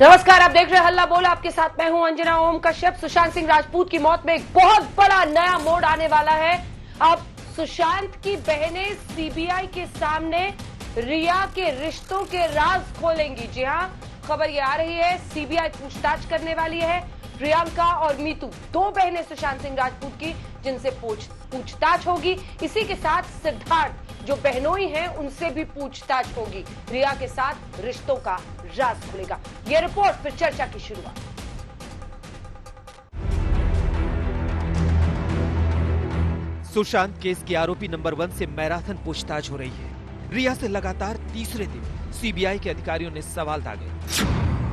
नमस्कार, आप देख रहे हैं हल्ला बोल। आपके साथ मैं हूं अंजना ओम कश्यप। सुशांत सिंह राजपूत की मौत में एक बहुत बड़ा नया मोड़ आने वाला है। अब सुशांत की बहनें सीबीआई के सामने रिया के रिश्तों के राज खोलेंगी। जी हां, खबर ये आ रही है, सीबीआई पूछताछ करने वाली है। प्रियंका और मीतू, दो बहनें सुशांत सिंह राजपूत की, जिनसे पूछताछ होगी। इसी के साथ सिद्धार्थ, जो बहनोई हैं, उनसे भी पूछताछ होगी। रिया के साथ रिश्तों का राज खुलेगा। यह रिपोर्ट, फिर चर्चा की शुरुआत। सुशांत केस के आरोपी नंबर 1 से मैराथन पूछताछ हो रही है। रिया से लगातार तीसरे दिन सीबीआई के अधिकारियों ने सवाल दागे।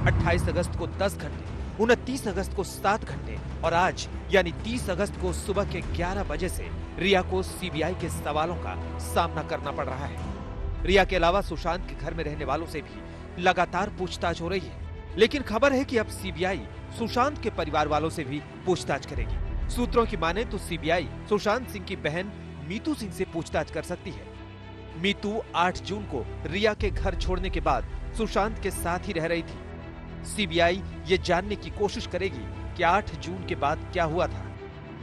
28 अगस्त को 10 घंटे, 29 अगस्त को 7 घंटे और आज यानी 30 अगस्त को सुबह के 11 बजे से रिया को सीबीआई के सवालों का सामना करना पड़ रहा है। रिया के अलावा सुशांत के घर में रहने वालों से भी लगातार पूछताछ हो रही है। लेकिन खबर है कि अब सीबीआई सुशांत के परिवार वालों से भी पूछताछ करेगी। सूत्रों की माने तो सीबीआई सुशांत सिंह की बहन मीतू सिंह से पूछताछ कर सकती है। मीतू 8 जून को रिया के घर छोड़ने के बाद सुशांत के साथ ही रह रही थी। सीबीआई ये जानने की कोशिश करेगी कि 8 जून के बाद क्या हुआ था।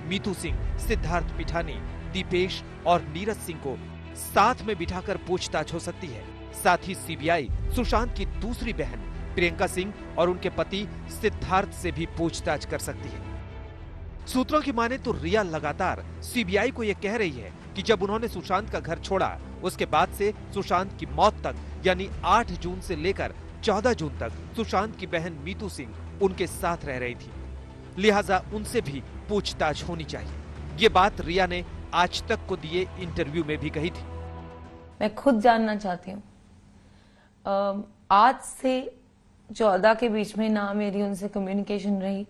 मीतू सिंह, सिद्धार्थ पिठानी, दीपेश और नीरज सिंह को साथ में बिठाकर पूछताछ हो सकती है। साथ ही सीबीआई सुशांत की दूसरी बहन प्रियंका सिंह और उनके पति सिद्धार्थ से भी पूछताछ कर सकती है। सूत्रों की माने तो रिया लगातार सीबीआई को यह कह रही है कि जब उन्होंने सुशांत का घर छोड़ा, उसके बाद से सुशांत की मौत तक यानी 8 जून से लेकर 14 जून तक सुशांत की बहन मीतू सिंह उनके साथ रह रही थी। लिहाजा उनसे भी पूछताछ होनी चाहिए। ये बात रिया ने आज तक को दिए इंटरव्यू में भी कही थी। मैं खुद जानना चाहती हूँ, आज से 14 के बीच में ना मेरी उनसे कम्युनिकेशन रही,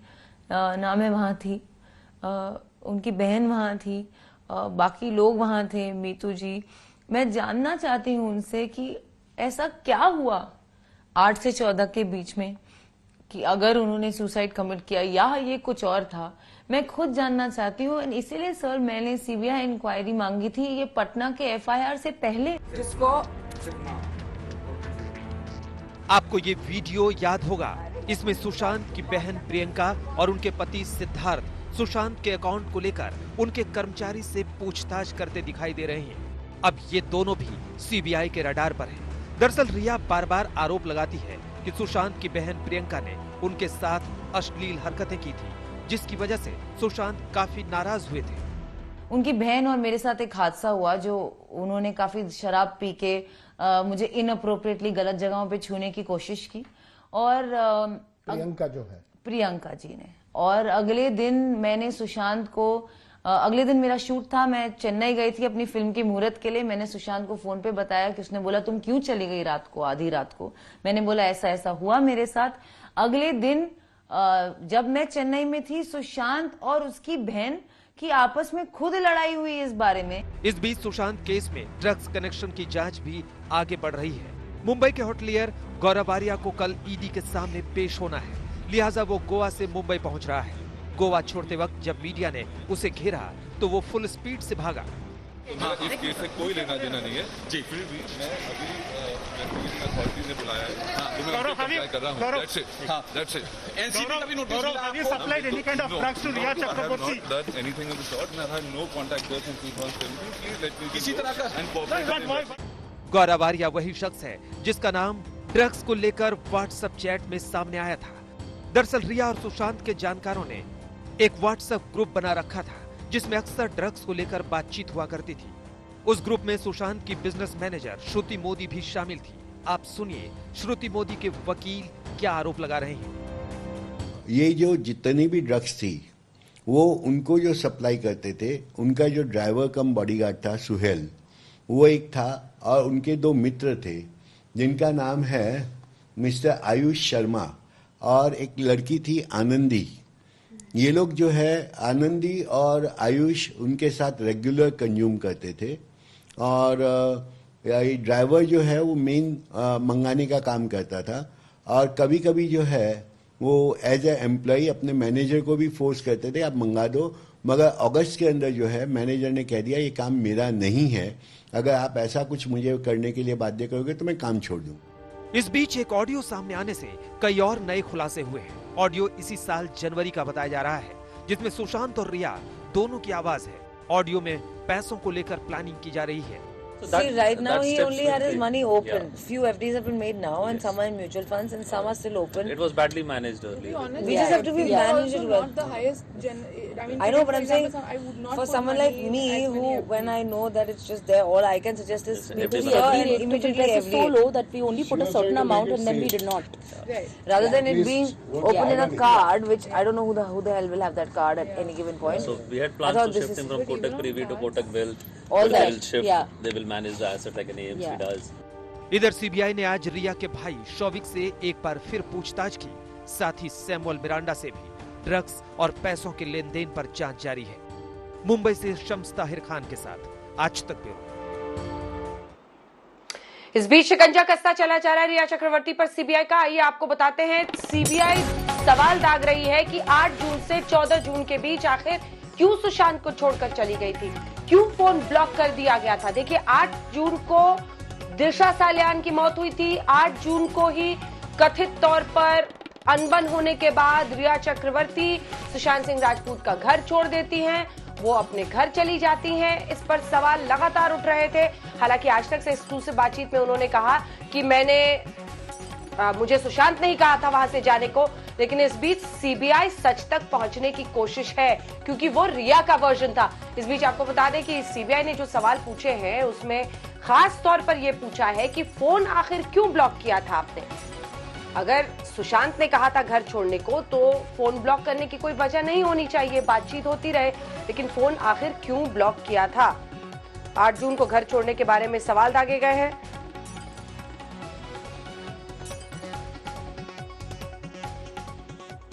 ना मैं वहां थी, उनकी बहन वहां थी, बाकी लोग वहां थे, मीतू जी। मैं जानना चाहती हूँ उनसे कि ऐसा क्या हुआ 8 से 14 के बीच में कि अगर उन्होंने सुसाइड कमिट किया या ये कुछ और था। मैं खुद जानना चाहती हूँ। इसीलिए सर मैंने सीबीआई इंक्वायरी मांगी थी, ये पटना के एफआईआर से पहले। जिसको आपको ये वीडियो याद होगा, इसमें सुशांत की बहन प्रियंका और उनके पति सिद्धार्थ सुशांत के अकाउंट को लेकर उनके कर्मचारी से पूछताछ करते दिखाई दे रहे हैं। अब ये दोनों भी सीबीआई के रडार पर हैं। दरअसल रिया बार बार आरोप लगाती है कि सुशांत की बहन प्रियंका ने उनके साथ अश्लील हरकतें की थी, जिसकी वजह से सुशांत काफी नाराज हुए थे। उनकी बहन और मेरे साथ एक हादसा हुआ, जो उन्होंने काफी शराब पी के मुझे इनअप्रोप्रिएटली गलत जगहों पे छूने की कोशिश की। और प्रियंका जो है, प्रियंका जी ने। और अगले दिन मैंने सुशांत को, अगले दिन मेरा शूट था, मैं चेन्नई गई थी अपनी फिल्म की मुहूर्त के लिए। मैंने सुशांत को फोन पे बताया कि उसने बोला तुम क्यों चली गई रात को, आधी रात को। मैंने बोला ऐसा ऐसा हुआ मेरे साथ। अगले दिन जब मैं चेन्नई में थी, सुशांत और उसकी बहन की आपस में खुद लड़ाई हुई इस बारे में। इस बीच सुशांत केस में ड्रग्स कनेक्शन की जांच भी आगे बढ़ रही है। मुंबई के होटलियर गौरव आर्या को कल ईडी के सामने पेश होना है, लिहाजा वो गोवा से मुंबई पहुंच रहा है। गोवा छोड़ते वक्त जब मीडिया ने उसे घेरा तो वो फुल स्पीड से भागा। इस केस से कोई लेना देना नहीं है जी। फिर भी मैं अभी अथॉरिटी ने बुलाया है, तो मैं अप्लाई कर रहा हूं। That's it. हां, दैट्स इट। एनसीबी का भी नोटिस मिला। Have you supplied any kind of drugs to Rhea Chakraborty? I have not done anything of the sort. I have no contact with him since 2017। Please let me किसी तरह का and cooperate. गौरव आर्या वही शख्स है जिसका नाम ड्रग्स को लेकर व्हाट्सएप चैट में सामने आया था। दरअसल रिया और सुशांत के जानकारों ने एक व्हाट्सएप ग्रुप बना रखा था, जिसमें अक्सर ड्रग्स को लेकर बातचीत हुआ करती थी। उस ग्रुप में सुशांत की बिजनेस मैनेजर श्रुति मोदी भी शामिल थी। आप सुनिए श्रुति मोदी के वकील क्या आरोप लगा रहे हैं। ये जो जितनी भी ड्रग्स थी, वो उनको जो सप्लाई करते थे, उनका जो ड्राइवर कम बॉडीगार्ड था सुहेल, वो एक था, और उनके 2 मित्र थे जिनका नाम है मिस्टर आयुष शर्मा और एक लड़की थी आनंदी। ये लोग जो है, आनंदी और आयुष उनके साथ रेगुलर कंज्यूम करते थे। और ड्राइवर जो है वो मेन मंगाने का काम करता था, और कभी कभी जो है वो एज ए एम्प्लॉय अपने मैनेजर को भी फोर्स करते थे आप मंगा दो। मगर अगस्त के अंदर जो है मैनेजर ने कह दिया ये काम मेरा नहीं है, अगर आप ऐसा कुछ मुझे करने के लिए बाध्य करोगे तो मैं काम छोड़ दूं। इस बीच एक ऑडियो सामने आने से कई और नए खुलासे हुए हैं। ऑडियो इसी साल जनवरी का बताया जा रहा है, जिसमें सुशांत और रिया दोनों की आवाज है। ऑडियो में पैसों को लेकर प्लानिंग की जा रही है। See, right now he only had his money open. Few FDs have been made now, and some are in mutual funds, and some are still open. It was badly managed earlier. We just have to be managed well. Not the highest I know, but I'm saying for someone like me, who when I know that it's just there, all I can suggest is people FD and immediately is so low that we only put a certain amount and then we did not. rather than it being open in a card, which I don't know who the hell will have that card at any given point. So we had plans to shift him from Kotak Privy to Kotak Wealth. All But that, they will shift. yeah. They will manage the asset like an AMC does. इधर CBI ने आज रिया के भाई शौविक से एक बार फिर पूछताछ की। साथ ही सैमुअल मिरांडा से भी ड्रग्स और पैसों के लेन देन पर जांच जारी है। मुंबई से शम्स ताहिर खान के साथ आज तक ब्यूरो। इस बीच शिकंजा कसता चला जा रहा है रिया चक्रवर्ती पर सीबीआई का। आइए आपको बताते हैं, सीबीआई सवाल दाग रही है कि 8 जून से 14 जून के बीच आखिर क्यों सुशांत को छोड़कर चली गई थी, क्यों फोन ब्लॉक कर दिया गया था। देखिए 8 जून को दिशा सालियान की मौत हुई थी। 8 जून को ही कथित तौर पर अनबन होने के बाद रिया चक्रवर्ती सुशांत सिंह राजपूत का घर छोड़ देती हैं, वो अपने घर चली जाती हैं। इस पर सवाल लगातार उठ रहे थे। हालांकि आज तक से एक्सक्लूसिव बातचीत में उन्होंने कहा कि मुझे सुशांत नहीं कहा था वहां से जाने को, लेकिन इस बीच सीबीआई सच तक पहुंचने की कोशिश है, क्योंकि वो रिया का वर्जन था। इस बीच आपको बता दें कि सीबीआई ने जो सवाल पूछे हैं उसमें खास तौर पर यह पूछा है कि फोन आखिर क्यों ब्लॉक किया था आपने। अगर सुशांत ने कहा था घर छोड़ने को तो फोन ब्लॉक करने की कोई वजह नहीं होनी चाहिए, बातचीत होती रहे, लेकिन फोन आखिर क्यों ब्लॉक किया था। 8 जून को घर छोड़ने के बारे में सवाल दागे गए हैं।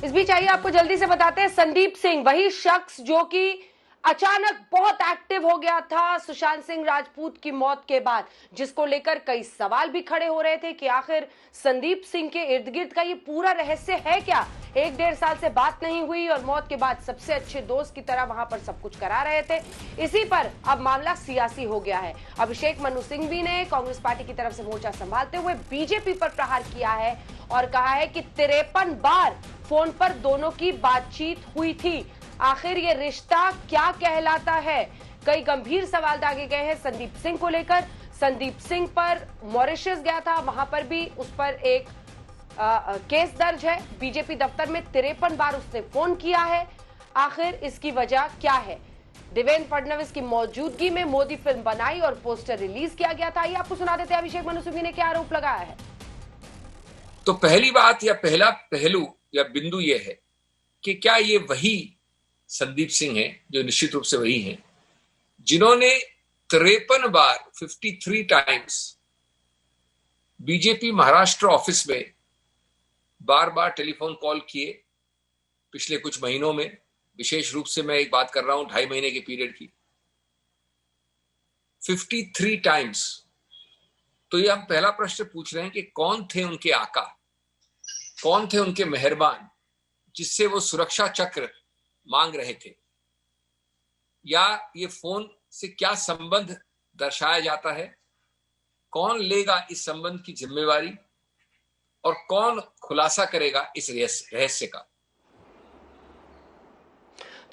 इस बीच आइए आपको जल्दी से बताते हैं, संदीप सिंह वही शख्स जो कि अचानक बहुत एक्टिव हो गया था सुशांत सिंह राजपूत की मौत के बाद, जिसको लेकर कई सवाल भी खड़े हो रहे थे कि आखिर संदीप सिंह के इर्द गिर्द का ये पूरा रहस्य है क्या। 1-1.5 साल से बात नहीं हुई और मौत के बाद सबसे अच्छे दोस्त की तरह वहां पर सब कुछ करा रहे थे। इसी पर अब मामला सियासी हो गया है। अभिषेक मनु सिंघवी ने कांग्रेस पार्टी की तरफ से मोर्चा संभालते हुए बीजेपी पर प्रहार किया है और कहा है कि 53 बार फोन पर दोनों की बातचीत हुई थी। आखिर ये रिश्ता क्या कहलाता है। कई गंभीर सवाल दागे गए हैं संदीप सिंह को लेकर। संदीप सिंह पर मॉरिशस गया था, वहां पर भी उस पर एक केस दर्ज है। बीजेपी दफ्तर में 53 बार उसने फोन किया है। आखिर इसकी वजह क्या है। देवेंद्र फडणवीस की मौजूदगी में मोदी फिल्म बनाई और पोस्टर रिलीज किया गया था। ये आपको सुना देते हैं अभिषेक मनु सिंघवी ने क्या आरोप लगाया है। तो पहली बात या पहला पहलू या बिंदु यह है कि क्या ये वही संदीप सिंह है, जो निश्चित रूप से वही हैं, जिन्होंने 53 बार 53 टाइम्स बीजेपी महाराष्ट्र ऑफिस में बार बार टेलीफोन कॉल किए पिछले कुछ महीनों में। विशेष रूप से मैं एक बात कर रहा हूं 2.5 महीने के पीरियड की, 53 टाइम्स। तो ये हम पहला प्रश्न पूछ रहे हैं कि कौन थे उनके आका, कौन थे उनके मेहरबान, जिससे वो सुरक्षा चक्र मांग रहे थे, या ये फोन से क्या संबंध दर्शाया जाता है, कौन लेगा इस संबंध की जिम्मेवारी और कौन खुलासा करेगा इस रहस्य का।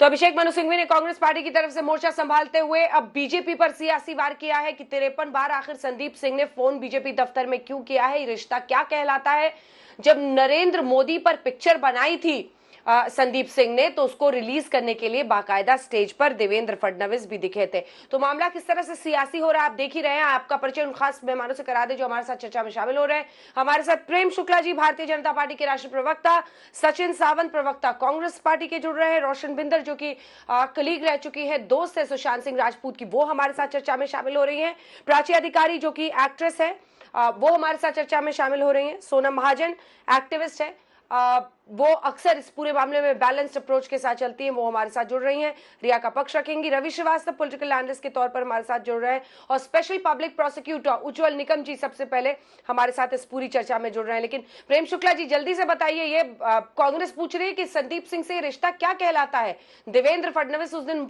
तो अभिषेक मनु सिंघवी ने कांग्रेस पार्टी की तरफ से मोर्चा संभालते हुए अब बीजेपी पर सियासी वार किया है कि 53 बार आखिर संदीप सिंह ने फोन बीजेपी दफ्तर में क्यों किया है, ये रिश्ता क्या कहलाता है। जब नरेंद्र मोदी पर पिक्चर बनाई थी संदीप सिंह ने, तो उसको रिलीज करने के लिए बाकायदा स्टेज पर देवेंद्र फडणवीस भी दिखे थे। तो मामला किस तरह से सियासी हो रहा है आप देख ही रहे हैं। आपका परिचय उन खास मेहमानों से करा दे जो हमारे साथ चर्चा में शामिल हो रहे हैं। हमारे साथ प्रेम शुक्ला जी, भारतीय जनता पार्टी के राष्ट्रीय प्रवक्ता, सचिन सावंत, प्रवक्ता कांग्रेस पार्टी के जुड़ रहे हैं, रोशन बिंदर जो कि कलीग रह चुकी है, दोस्त है सुशांत सिंह राजपूत की, वो हमारे साथ चर्चा में शामिल हो रही है। प्राची अधिकारी जो कि एक्ट्रेस है, वो हमारे साथ चर्चा में शामिल हो रही है। सोनम महाजन एक्टिविस्ट है। वो अक्सर इस पूरे मामले में बैलेंस्ड अप्रोच के साथ चलती है, वो हमारे साथ जुड़ रही हैं, रिया का पक्ष रखेंगी। रवि श्रीवास्तव पॉलिटिकल एनालिस्ट के तौर पर हमारे साथ जुड़ रहे हैं और स्पेशल पब्लिक प्रोसिक्यूटर उज्जवल निकम जी सबसे पहले हमारे साथ इस पूरी चर्चा में जुड़ रहे हैं। लेकिन प्रेम शुक्ला जी जल्दी से बताइए, ये कांग्रेस पूछ रही है कि संदीप सिंह से रिश्ता क्या कहलाता है। देवेंद्र फडणवीस उस दिन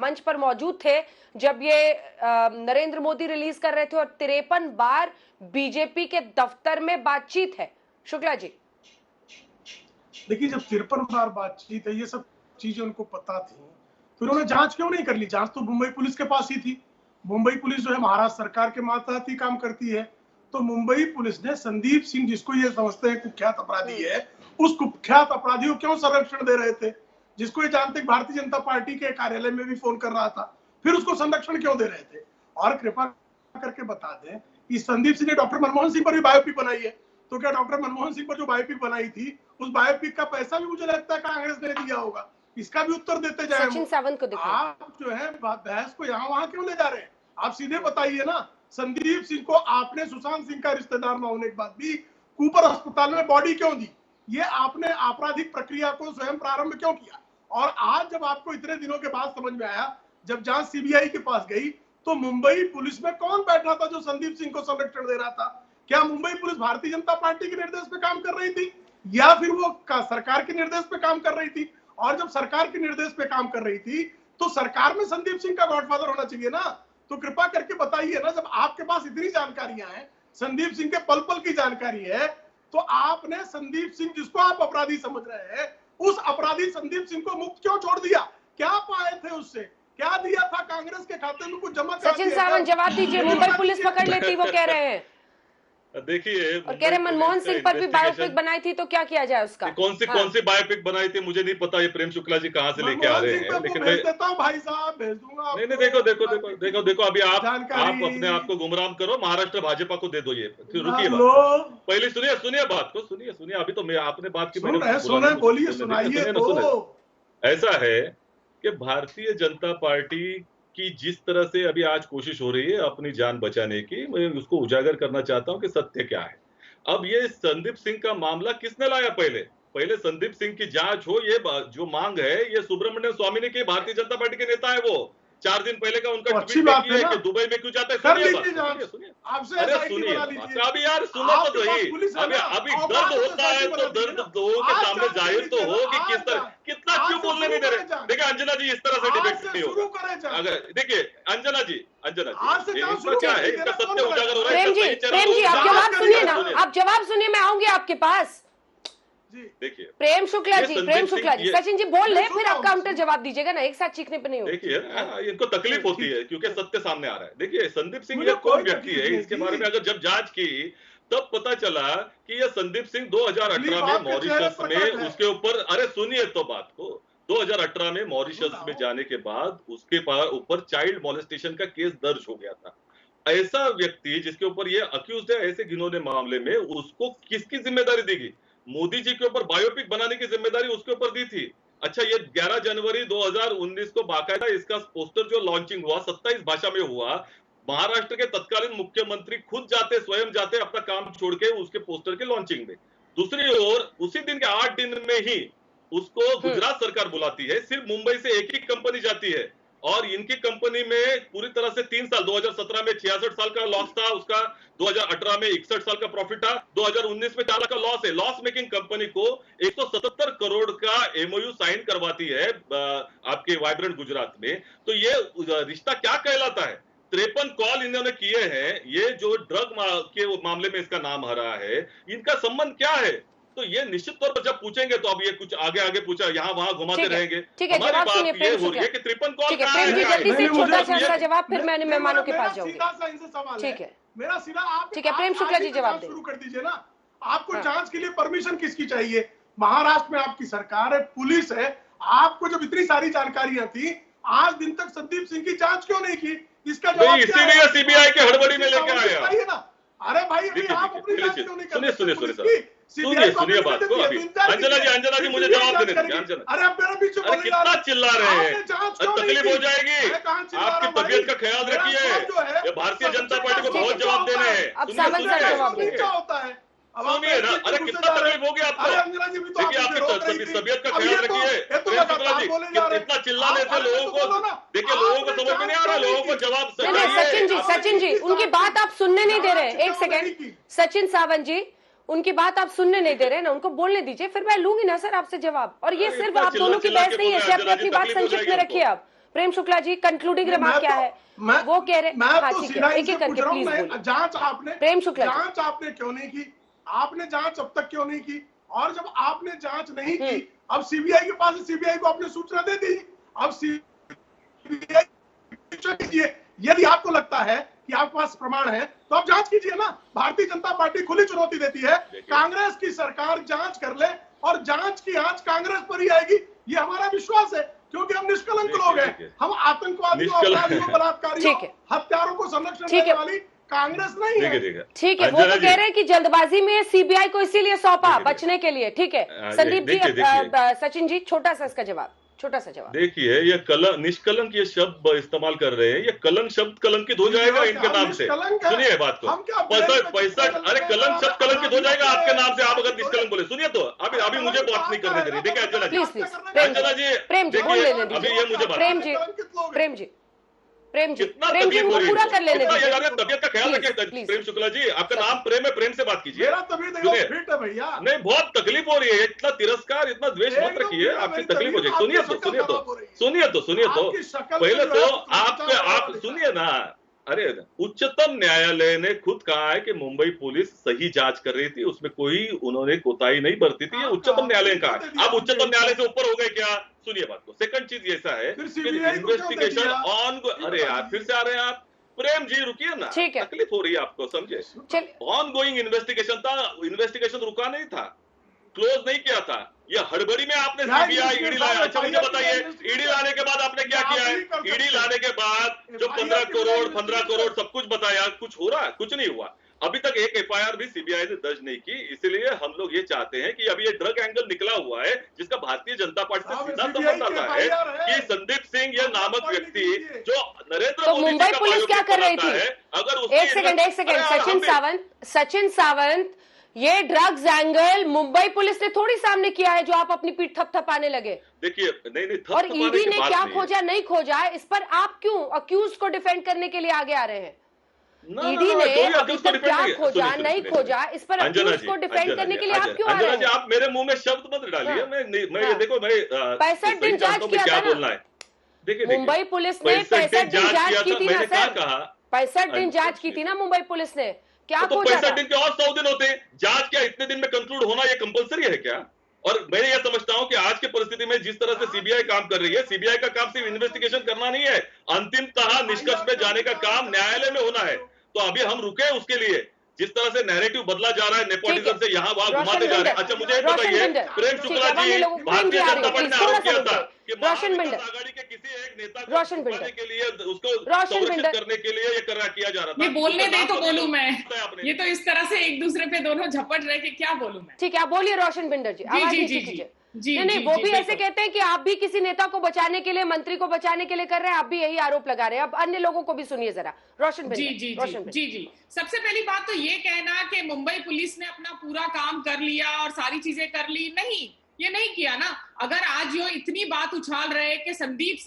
मंच पर मौजूद थे जब ये नरेंद्र मोदी रिलीज कर रहे थे और 53 बार बीजेपी के दफ्तर में बातचीत है। शुक्ला जी देखिए, जब 53 बार बातचीत है, ये सब चीजें उनको पता थी, तो उन्होंने जांच क्यों नहीं कर ली? जांच तो मुंबई पुलिस के पास ही थी। मुंबई पुलिस जो है महाराष्ट्र सरकार के मातहत ही काम करती है। तो मुंबई पुलिस ने संदीप सिंह, जिसको ये समझते हैं कुख्यात अपराधी है, उस कुख्यात अपराधी को क्यों संरक्षण दे रहे थे? जिसको ये जानते भारतीय जनता पार्टी के कार्यालय में भी फोन कर रहा था, फिर उसको संरक्षण क्यों दे रहे थे? और कृपा करके बता दें कि संदीप सिंह ने डॉक्टर मनमोहन सिंह पर भी बायोपिक बनाई है, तो क्या डॉक्टर मनमोहन सिंह पर जो बायोपिक बनाई थी, उस बायोपिक का पैसा भी मुझे लगता है कांग्रेस ने दिया होगा? इसका भी उत्तर देते जाए। सचिन सावंत को देखो, आप जो है बहस को यहाँ वहां क्यों ले जा रहे हैं? आप सीधे बताइए ना। संदीप सिंह को आपने सुशांत सिंह का रिश्तेदार न होने के बाद भी कूपर अस्पताल में बॉडी क्यों दी? ये आपने आपराधिक प्रक्रिया को स्वयं प्रारंभ क्यों किया? और आज जब आपको इतने दिनों के बाद समझ में आया, जब जांच सीबीआई के पास गई, तो मुंबई पुलिस में कौन बैठा था जो संदीप सिंह को संरक्षण दे रहा था? क्या मुंबई पुलिस भारतीय जनता पार्टी के निर्देश पे काम कर रही थी या फिर वो सरकार के निर्देश पे काम कर रही थी? और जब सरकार के निर्देश पे काम कर रही थी तो सरकार में संदीप सिंह का गॉडफादर होना चाहिए ना। तो कृपा करके बताइए ना, जब आपके पास इतनी जानकारियां हैं, संदीप सिंह के पल पल की जानकारी है, तो आपने संदीप सिंह, जिसको आप अपराधी समझ रहे हैं, उस अपराधी संदीप सिंह को मुक्त क्यों छोड़ दिया? क्या पाए थे उससे? क्या दिया था? कांग्रेस के खाते में कुछ जमा कर? सचिन सावंत जवाब दीजिए। मुंबई पुलिस पकड़ लेती, वो कह रहे हैं। देखिए, और कह रहे मनमोहन सिंह पर भी बायोपिक बनाई थी, तो क्या किया जाए उसका? कौन सी बायोपिक बनाई थी मुझे नहीं पता। ये प्रेम शुक्ला जी कहाँ से लेके आ रहे हैं, लेकिन मैं देता हूँ भाई साहब, भेज दूंगा। नहीं, देखो अभी आप अपने आप को गुमराह करो। महाराष्ट्र भाजपा को दे दो ये। रुकिए, पहले सुनिए बात को, सुनिए। अभी तो आपने बात की, बोलिए, सुनाइए। ऐसा है कि भारतीय जनता पार्टी कि जिस तरह से अभी आज कोशिश हो रही है अपनी जान बचाने की, मैं उसको उजागर करना चाहता हूं कि सत्य क्या है। अब ये संदीप सिंह का मामला किसने लाया? पहले संदीप सिंह की जांच हो, ये जो मांग है, ये सुब्रमण्यम स्वामी ने की, भारतीय जनता पार्टी के नेता है वो। 4 दिन पहले का उनका ट्वीट है कि दुबई में क्यों जाता है। सुनिए। अभी यार सुनो तो सही। अभी दर्द होता है तो दर्द लोगों के सामने जाहिर तो हो कि किस तरह, कितना क्यों बोलने नहीं दे रहे। देखिए अंजना जी, इस तरह से डिबेट नहीं होगा। अगर देखिए अंजना जी इसका क्या है, इसका सत्य उजागर हो रहा है। प्रेम जी आप जवाब सुनिए ना, आप जवाब सुनिए, मैं आऊंगी आपके पास। देखिए प्रेम शुक्ला जी, सचिन जी बोल रहे, फिर आप काउंटर जवाब दीजिएगा ना, एक साथ चीखने पे नहीं होगा। देखिए इनको तकलीफ होती है क्योंकि सत्य सामने आ रहा है। देखिए संदीप सिंह ये कौन व्यक्ति है, इसके बारे में अगर जब जांच की तब पता चला कि ये संदीप सिंह 2018 में मॉरिशस में उसके ऊपर, अरे सुनिए तो बात को, 2018 में मॉरिशस में जाने के बाद उसके ऊपर चाइल्ड मॉलेस्टेशन का केस दर्ज हो गया था। ऐसा व्यक्ति जिसके ऊपर ये अक्यूज्ड है ऐसे घिनौने मामले में, उसको किसकी जिम्मेदारी देगी? मोदी जी के ऊपर बायोपिक बनाने की जिम्मेदारी उसके ऊपर दी थी। अच्छा, ये 11 जनवरी 2019 को बाकायदा इसका पोस्टर जो लॉन्चिंग हुआ 27 भाषा में हुआ। महाराष्ट्र के तत्कालीन मुख्यमंत्री खुद स्वयं जाते अपना काम छोड़ के उसके पोस्टर के लॉन्चिंग में। दूसरी ओर उसी दिन के 8 दिन में ही उसको गुजरात सरकार बुलाती है। सिर्फ मुंबई से एक ही कंपनी जाती है और इनकी कंपनी में पूरी तरह से 3 साल, 2017 में 66 साल का लॉस था उसका, 2018 में 61 साल का प्रॉफिट था, 2019 में 4 लाख का लॉस है। लॉस मेकिंग कंपनी को 177 करोड़ का एमओयू साइन करवाती है आपके वाइब्रेंट गुजरात में। तो ये रिश्ता क्या कहलाता है? 53 कॉल इन्होंने किए हैं। ये जो ड्रग के मामले में इसका नाम आ रहा है, इनका संबंध क्या है? तो ये निश्चित तौर पर जब पूछेंगे तो अब ये कुछ आगे पूछा, यहाँ वहां घुमाते रहेंगे। हमारी बात ये हो रही है कि 53 कॉल कहाँ है? छोटा सा जवाब, फिर मैं मेहमानों के पास जाऊंगी। ठीक है, मेरा सीधा आप ठीक है, प्रेम शुक्ला जी जवाब शुरू कर दीजिए ना। आपको जांच के लिए परमिशन किसकी चाहिए? महाराष्ट्र में आपकी सरकार है, पुलिस है। आपको जब इतनी सारी जानकारियां थी, आज दिन तक संदीप सिंह की जांच क्यों नहीं की? इसका जवाब इसीलिए सीबीआई के हड़बड़ी में लेके आया। अरे भाई आप अपनी जांच क्यों नहीं करते? सुनिए बात को। अभी अंजना जी मुझे जवाब देने दीजिए। अरे आप मेरे पीछे कितना चिल्ला रहे हैं, तकलीफ हो जाएगी। आपकी तबियत का ख्याल रखिए। भारतीय जनता पार्टी को बहुत जवाब देने हैं। क्या होता है? सुनिए ना, अरे कितना तकलीफ हो गया आपको? अरे अंजना जी भी थी। तबीयत का अब ख्याल ये तो- रखिए ये तो प्रेम शुक्ला लगातार जी, बोले जा रहे हैं। इतना चिल्लाने आप से लोगों तो बोलो को ना, देखिए, लोगों को आपने समझ में नहीं आ रहा, जांच लोगों को क्यों जवाब नहीं नहीं, सचिन जी उनकी बात आप सुनने नहीं दे रहे हैं। एक सेकंड, सचिन सावंत जी उनकी बात आप सुनने नहीं दे रहे हैं ना, उनको बोलने दीजिए, फिर मैं लूंगी ना सर आपसे जवाब। और ये सिर्फ आप दोनों की बहस नहीं है, अपनी अपनी बात संक्षिप्त में रखिए। आप प्रेम शुक्ला जी कंक्लूडिंग रिमार्क क्या है वो कह रहे? हाँ ठीक है, एक एक करके प्लीज बोलिए। जांच आपने प्रेम शुक्ला जांच आपने क्यों नहीं की? आपने जांच अब तक क्यों नहीं की? और जब आपने जांच नहीं की, अब सीबीआई के पास, सीबीआई को आपने सूचना दे दी। अब सीबीआई कीजिए, यदि आपको लगता है कि आपके पास प्रमाण है तो आप जांच कीजिए ना। भारतीय जनता पार्टी खुली चुनौती देती है, कांग्रेस की सरकार जांच कर ले और जांच की आंच कांग्रेस पर ही आएगी, ये हमारा विश्वास है, क्योंकि हम निष्कलंक लोग हैं। हम आतंकवादियों, अपराधियों, बलात्कारियों, हत्यारों को संरक्षण देने वाली कांग्रेस नहीं है। ठीक है, वो तो कह रहे हैं कि जल्दबाजी में सीबीआई को इसीलिए सौंपा बचने के लिए। ठीक है संदीप जी, सचिन जी छोटा सा इसका जवाब, छोटा सा जवाब। देखिए, ये निष्कलंक ये शब्द इस्तेमाल कर रहे हैं, ये कलंक शब्द कलंकित हो जाएगा इनके नाम से। सुनिए बात को, 65 अरे कलंक शब्द कलंकित हो जाएगा आपके नाम से, आप अगर निष्कलंक बोले। सुनिए तो अभी मुझे बात नहीं करने दे रही। देखिए अंजना जी, अंजना जी, प्रेम जी बोल लेने दीजिए। अभी ये मुझे बात, प्रेम जी कितना प्रेम जी तकलीफ हो रही पूरा कर लेने है, दीजिए। तबियत का ख्याल रखिए। प्रेम शुक्ला जी, आपका नाम प्रेम है, प्रेम से बात कीजिए। मेरा तबीयत एकदम फिट है भैया। नहीं, बहुत तकलीफ हो रही है, इतना तिरस्कार, इतना द्वेष मत रखिए, आपकी तकलीफ हो जाएगी। सुनिए तो पहले तो आप सुनिए ना। अरे उच्चतम न्यायालय ने खुद कहा है कि मुंबई पुलिस सही जांच कर रही थी, उसमें कोई उन्होंने कोताही नहीं बरती थी, ये उच्चतम न्यायालय का है। अब उच्चतम न्यायालय से ऊपर हो गए क्या? सुनिए बात को। सेकंड चीज ऐसा है कि इन्वेस्टिगेशन ऑन, अरे यार फिर से आ रहे हैं आप। प्रेम जी रुकिए ना, तकलीफ हो रही है आपको, समझे। ऑन गोइंग इन्वेस्टिगेशन था, इन्वेस्टिगेशन रुका नहीं था, क्लोज नहीं किया था। ये हड़बड़ी में आपने सीबीआई ईडी लाया। अच्छा मुझे बताइए, ईडी लाने के बाद आपने क्या किया है? ईडी लाने के बाद जो 15 करोड़ सब कुछ बताया, कुछ हो रहा है? कुछ नहीं हुआ। अभी तक एक एफआईआर भी सीबीआई ने दर्ज नहीं की। इसलिए हम लोग ये चाहते हैं कि अभी ये ड्रग एंगल निकला हुआ है, जिसका भारतीय जनता पार्टी से सीधा संबंध आता है कि संदीप सिंह यह नामक व्यक्ति जो नरेंद्र मोदी मुंबई पुलिस क्या कर रही थी? अगर एक सेकंड, सचिन सावंत, ये ड्रग्स एंगल मुंबई पुलिस ने थोड़ी सामने किया है जो आप अपनी पीठ थपथपाने लगे। देखिए नहीं और ईडी ने क्या खोजा नहीं खोजा, इस पर आप क्यों अक्यूज को डिफेंड करने के लिए आगे आ रहे हैं? ईडी ने अभी तक क्या खोजा नहीं खोजा, इस पर अक्यूज को डिफेंड करने के लिए आप क्यों आ रहे हैं? आप मेरे मुंह में शब्द मत डालिए। मैं देखो, मैं 65 दिन जांच किया था बोलना है। देखिए मुंबई पुलिस ने 65 दिन जांच की थी ना सर, 65 दिन जांच की थी ना मुंबई पुलिस ने, क्या तो खोजा? 65 दिन के और 100 दिन होते। जांच क्या इतने दिन में कंक्लूड होना ये कंपलसरी है क्या? और मैं ये समझता हूं कि आज की परिस्थिति में जिस तरह से सीबीआई काम कर रही है, सीबीआई का काम सिर्फ इन्वेस्टिगेशन करना नहीं है, अंतिमतः निष्कर्ष पे जाने का काम न्यायालय में होना है। तो अभी हम रुके उसके लिए। जिस तरह से नैरेटिव बदला जा रहा है, नेपोटिज्म से यहाँ वहां घुमाते जा रहे हैं। अच्छा मुझे बताइए, प्रेम शुक्ला जी, भारतीय जनता पार्टी ने आरोप किया था कि आघाड़ी के किसी एक नेता को छुपाने के लिए, उसको संरक्षित करने के लिए ये किया जा रहा था। ये बोलने दे तो बोलूं मैं, ये तो इस तरह से एक दूसरे पे दोनों झपट रहे कि क्या बोलूं मैं। ठीक है, आप बोलिए रोशन बिंडर जी। आवाज नीचे कीजिए। नहीं, वो भी ऐसे कहते हैं कि आप भी किसी नेता को बचाने के लिए, मंत्री को बचाने के लिए कर रहे हैं, आप भी यही आरोप लगा रहे हैं। अब अन्य लोगों को भी सुनिए जरा। रोशन बिंडर जी। सबसे पहली बात तो ये कहना कि मुंबई पुलिस ने अपना पूरा काम कर लिया और सारी चीजें कर ली, नहीं, ये नहीं किया ना। अगर आज जो इतनी बात उछाल रहे कि संदीप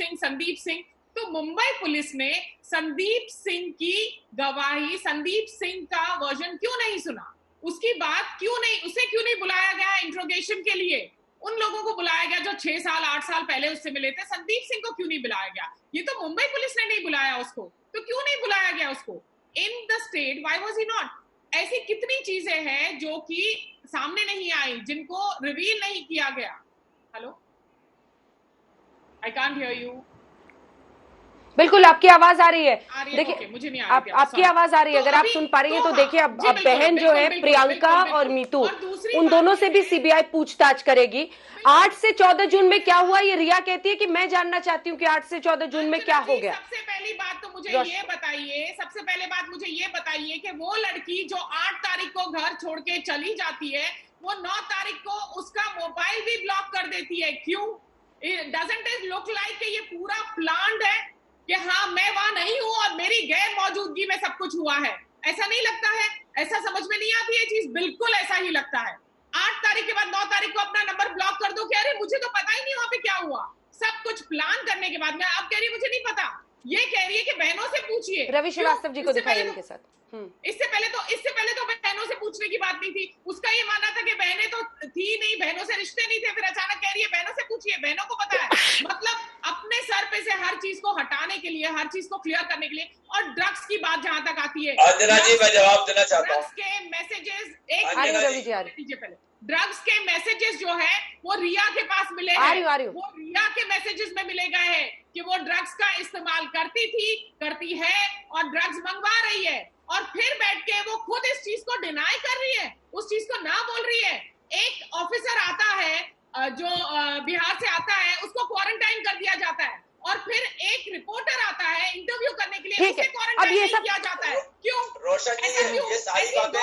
सिंह, तो मुंबई पुलिस ने संदीप सिंह की गवाही, संदीप सिंह का वर्जन क्यों नहीं सुना? उसकी बात क्यों नहीं, उसे क्यों नहीं बुलाया गया इंट्रोगेशन के लिए? उन लोगों को बुलाया गया जो 6 साल 8 साल पहले उससे मिले थे। संदीप सिंह को क्यों नहीं बुलाया गया? ये तो मुंबई पुलिस ने नहीं बुलाया उसको, तो क्यों नहीं बुलाया गया उसको? In the state why was he not? ऐसी कितनी चीजें हैं जो कि सामने नहीं आई, जिनको रिवील नहीं किया गया। Hello, I can't hear you. बिल्कुल आपकी आवाज आ रही है। देखिए मुझे नहीं आपकी आवाज आ रही है, अगर आप सुन पा रही हैं तो देखिए अब बहन जो है प्रियंका और मीतू, उन दोनों से भी सीबीआई पूछताछ करेगी। 8 से 14 जून में क्या हुआ, ये रिया कहती है कि मैं जानना चाहती हूँ कि 8 से 14 जून में क्या हो गया। सबसे पहली बात तो मुझे ये बताइए कि वो लड़की जो 8 तारीख को घर छोड़ के चली जाती है, वो 9 तारीख को उसका मोबाइल भी ब्लॉक कर देती है। क्यों? डजंट इट लुक लाइक कि ये पूरा प्लान्ड है कि हाँ मैं वहां नहीं हूं और मेरी गैर मौजूदगी में सब कुछ हुआ है? ऐसा नहीं लगता है? ऐसा समझ में नहीं आती है चीज? बिल्कुल ऐसा ही लगता है। 8 तारीख के बाद 9 तारीख को अपना नंबर ब्लॉक जवाब कर दो कि अरे मुझे तो पता ही नहीं वहां पे क्या हुआ। सब कुछ प्लान करने के बाद में आप कह रही है मुझे नहीं पता। ये कह रही है कि बहनों से पूछिए। रवि श्रीवास्तव जी को दिखाइए इनके साथ। इससे पहले तो बहनों से पूछने की बात नहीं थी। उसका ये मानना था कि बहनें तो थी नहीं, बहनों से रिश्ते नहीं थे, फिर अचानक कह रही है बहनों से पूछिए, बहनों को पता है। मतलब अपने सर पे से हर चीज को हटाने के लिए, हर चीज को क्लियर करने के लिए। और ड्रग्स की बात जहां तक आती है, अंजना जी मैं जवाब देना चाहता हूँ। ड्रग्स के मैसेजेस ड्रग्स के मैसेजेस जो है वो रिया के पास मिले हैं। वो रिया के मैसेजेस में मिले गए हैं कि वो ड्रग्स का इस्तेमाल करती थी, करती है और ड्रग्स मंगवा रही है। और फिर बैठ के वो खुद इस चीज को डिनाई कर रही है, उस चीज को ना बोल रही है। एक ऑफिसर आता है जो बिहार से आता है, उसको क्वारंटाइन कर दिया जाता है। और फिर एक रिपोर्टर आता है इंटरव्यू करने के लिए, उसे क्वारंटाइन नहीं किया जाता है। क्यों? रोशन जी ये सारी बातें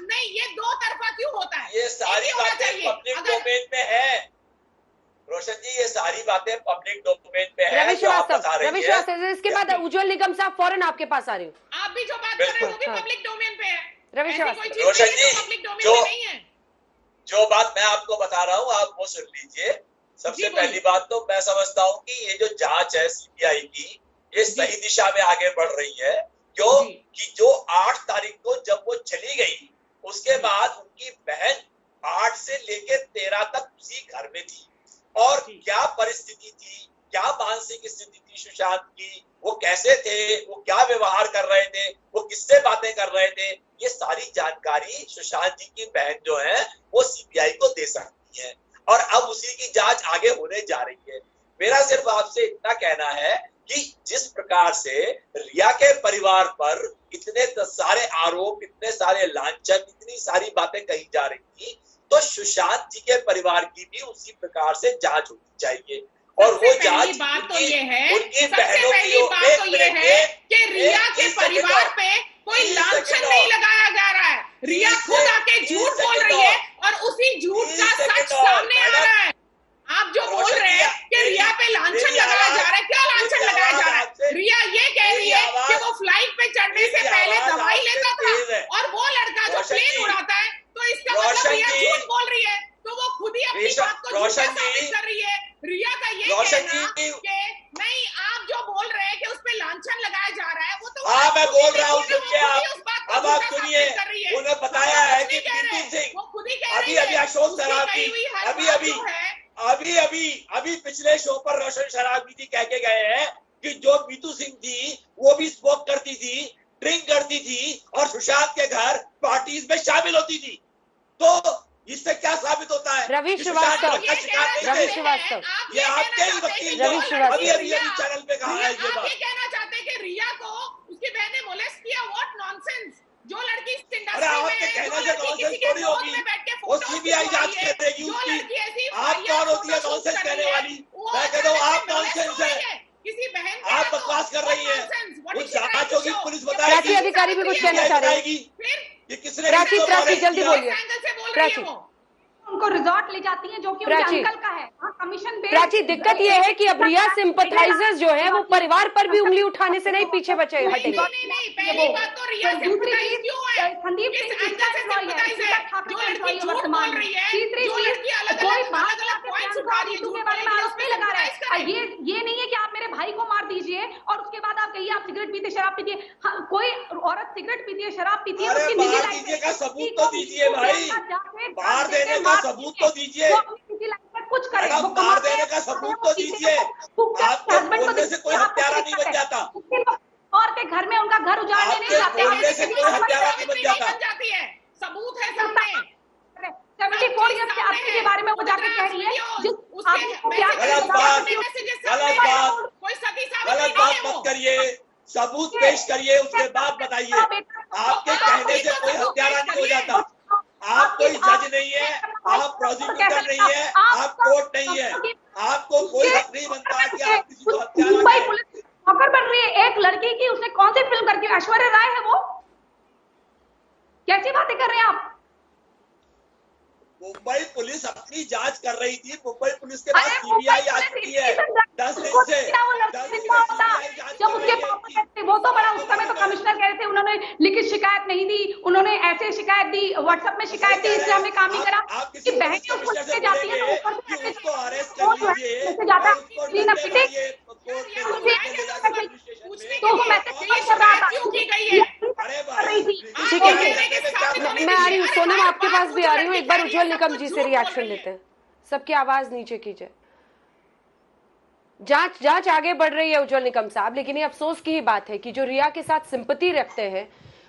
नहीं, ये दो तरफा क्यों होता है? ये सारी बातें पब्लिक डोमेन में है। रोशन जी ये सारी बातें पब्लिक डोमेन पे है। रवि श्रीवास्तव, इसके बाद उज्जवल निगम साहब फौरन आपके पास आ रही हूँ। आप भी जो बात कर रहे हैं वो भी पब्लिक डोमेन पे है। रवि श्रीवास्तव, रोशन जी जो बात मैं आपको बता रहा हूँ आप वो सुन लीजिए। सबसे पहली बात तो मैं समझता हूँ कि ये जो जांच है सीबीआई की, ये सही दिशा में आगे बढ़ रही है। क्यों कि जो 8 तारीख को जब वो चली गई, उसके बाद उनकी बहन 8 से लेके 13 तक उसी घर में थी। और क्या परिस्थिति थी, क्या मानसिक स्थिति थी सुशांत की, वो कैसे थे, वो क्या व्यवहार कर रहे थे, वो किससे बातें कर रहे थे, ये सारी जानकारी सुशांत जी की बहन जो है वो सीबीआई को दे सकती है। और अब उसी की जांच आगे होने जा रही है। मेरा सिर्फ आपसे इतना कहना है कि जिस प्रकार से रिया के परिवार पर इतने सारे आरोप, इतने सारे लांछन, इतनी सारी बातें कही जा रही थी, तो सुशांत जी के परिवार की भी उसी प्रकार से जांच होनी चाहिए। और वो जांच बात तो ये है, उनकी बहनों की बात तो ये है कि रिया के परिवार पे कोई लांछन नहीं लगाया जा रहा है। रिया खुद आके झूठ बोल रही है और उसी झूठ का सच सामने आ रहा है। आप जो बोल रहे हैं कि रिया पे लांछन लगाया जा रहा है, क्या लांछन लगाया जा रहा है? रिया ये कह रही है कि वो फ्लाइट पे चढ़ने से पहले दवाई लेता था और वो लड़का जो प्लेन उड़ाता है, तो इसका मतलब रिया झूठ बोल रही है। तो वो खुद ही अपनी बात को झूठा साबित कर रही है। रिया का ये कहना कि नहीं, आप जो बोल रहे हैं कि उस पे लांछन लगाया जा रहा है, वो तो हाँ मैं बोल रहा हूँ, सुनिए आप। अब आप सुनिए, उन्हें बताया है कि कीर्ति सिंह अभी अशोक शराबी अभी पिछले शो पर रोशन शराबी जी कह के गए हैं कि जो मीतू सिंह थी वो भी स्मोक करती थी, ड्रिंक करती थी और सुशांत के घर पार्टीज में शामिल होती थी। तो इससे क्या साबित होता है? रवि श्रीवास्तव, ये आपके ही वकील अभी चैनल पे कहा है ये बात। कहना चाहते हैं कि रिया को उसकी बहन ने मोलेस्ट किया। What nonsense! जो लड़की इस इंडस्ट्री में कहने से नॉनसेंस थोड़ी होगी, वो सीबीआई जांच करेगी उसकी। आप कौन होती है नॉनसेंस कहने वाली? मैं कहता हूँ आप नॉनसेंस है, किसी बहन आप बकवास कर रही है। कुछ जांच होगी, पुलिस बताएगी, अधिकारी भी कुछ कहना चाह रहे हैं। ये किसने जल्दी बोलिए। उनको रिजॉर्ट ले जाती हैं जो कि उनके अंकल का है, कमीशन बेस्ड। प्राची, दिक्कत ये है कि अब रिया सिंपथाइजर्स जो है वो परिवार पर भी उंगली उठाने से नहीं पीछे बचे हटेंगे। नहीं, पहली बात तो रिया सिंपथाइज क्यों है? संदीप किस एंगल से सिंपथाइज है? जो लड़की झूठ बोल रही है, जो लड़की अलग-अलग पॉइंट्स उठा रही है, झूठ बारे में आरोप नहीं लगा रहा है। ये नहीं है कि आप मेरे भाई को मार दीजिए और उसके बाद आप कहिए आप सिगरेट पीते, शराब पीते। कोई औरत सिगरेट पीती है, शराब पीती है, उसकी निजी लाइफ का सबूत तो दीजिए भाई, बाहर देने का सबूत तो दीजिए, कुछ करे, वो मार देने का सबूत तो दीजिए। आपको बोलने से कोई हत्यारा नहीं बन जाता, और के घर में उनका घर उजाड़ने नहीं जाते, बोलने से कोई हत्यारा नहीं बन जाता। सबूत है सामने। 74 ईयर्स के आदमी के बारे में वो जाकर कह रही है गलत बात मत करिए, सबूत पेश करिए, उसके बाद बताइए। आपके कहने से कोई हत्यारा नहीं हो जाता। आप कोई जज नहीं है, आप प्रोसिक्यूटर नहीं है, आप कोर्ट नहीं है, आपको कोई हक नहीं बनता कि आप किसी को हत्यारा मुंबई पुलिस नौकर बन रही है एक लड़की की। उसने कौन सी फिल्म करके, ऐश्वर्या राय है वो? कैसी बातें कर रहे हैं आप? मुंबई पुलिस अपनी जांच कर रही थी। मुंबई पुलिस के पास सीबीआई आ चुकी है 10 दिन से। जब उसके वो तो बड़ा, उस समय तो कमिश्नर कह रहे थे उन्होंने लिखित शिकायत नहीं दी, उन्होंने ऐसे शिकायत दी, व्हाट्सएप में शिकायत दी, इसलिए हमने काम नहीं करा। कि बहन जो पुलिस से जाती है तो उसको अरेस्ट कर लीजिए जाता है। तो वो मैसेज कर रहा था ठीक है, मैं आ रही हूँ सोनम, आपके पास भी आ रही हूँ। एक बार उज्जवल निकम जी से रिएक्शन लेते हैं। सबकी आवाज नीचे कीजिए। जांच आगे बढ़ रही है उज्जवल निकम साहब, लेकिन ये अफसोस की ही बात है कि जो रिया के साथ सिंपैथी रखते हैं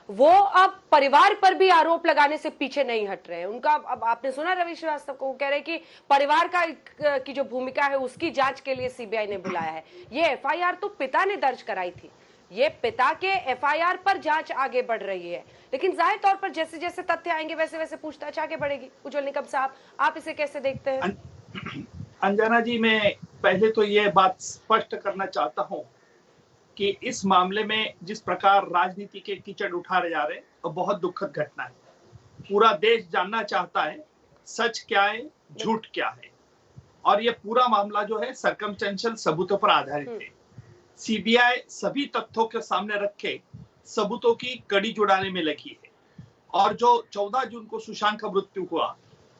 वो अब परिवार पर भी आरोप लगाने से पीछे नहीं हट रहे हैं। उनका, अब आपने सुना रवि श्रीवास्तव को, वो कह रहे हैं कि परिवार की जो भूमिका है उसकी जांच के लिए सीबीआई ने बुलाया है। ये एफआईआर तो पिता ने दर्ज कराई थी, ये पिता के एफआईआर पर जांच आगे बढ़ रही है, लेकिन जाहिर तौर पर जैसे जैसे तथ्य आएंगे वैसे वैसे पूछताछ आगे बढ़ेगी। उज्जवल निकम साहब, आप इसे कैसे देखते हैं? अंजना जी, मैं पहले तो ये बात स्पष्ट करना चाहता हूं कि इस मामले में जिस प्रकार राजनीति के कीचड़ उठाए जा रहे हैं तो बहुत दुखद घटना है। पूरा देश जानना चाहता है सच क्या है, झूठ क्या है, और ये पूरा मामला जो है सर्कमस्टेंशियल सबूतों पर आधारित है। सीबीआई सभी तथ्यों के सामने रखे सबूतों की कड़ी जुड़ाने में लगी है। और जो 14 जून को सुशांत का मृत्यु हुआ,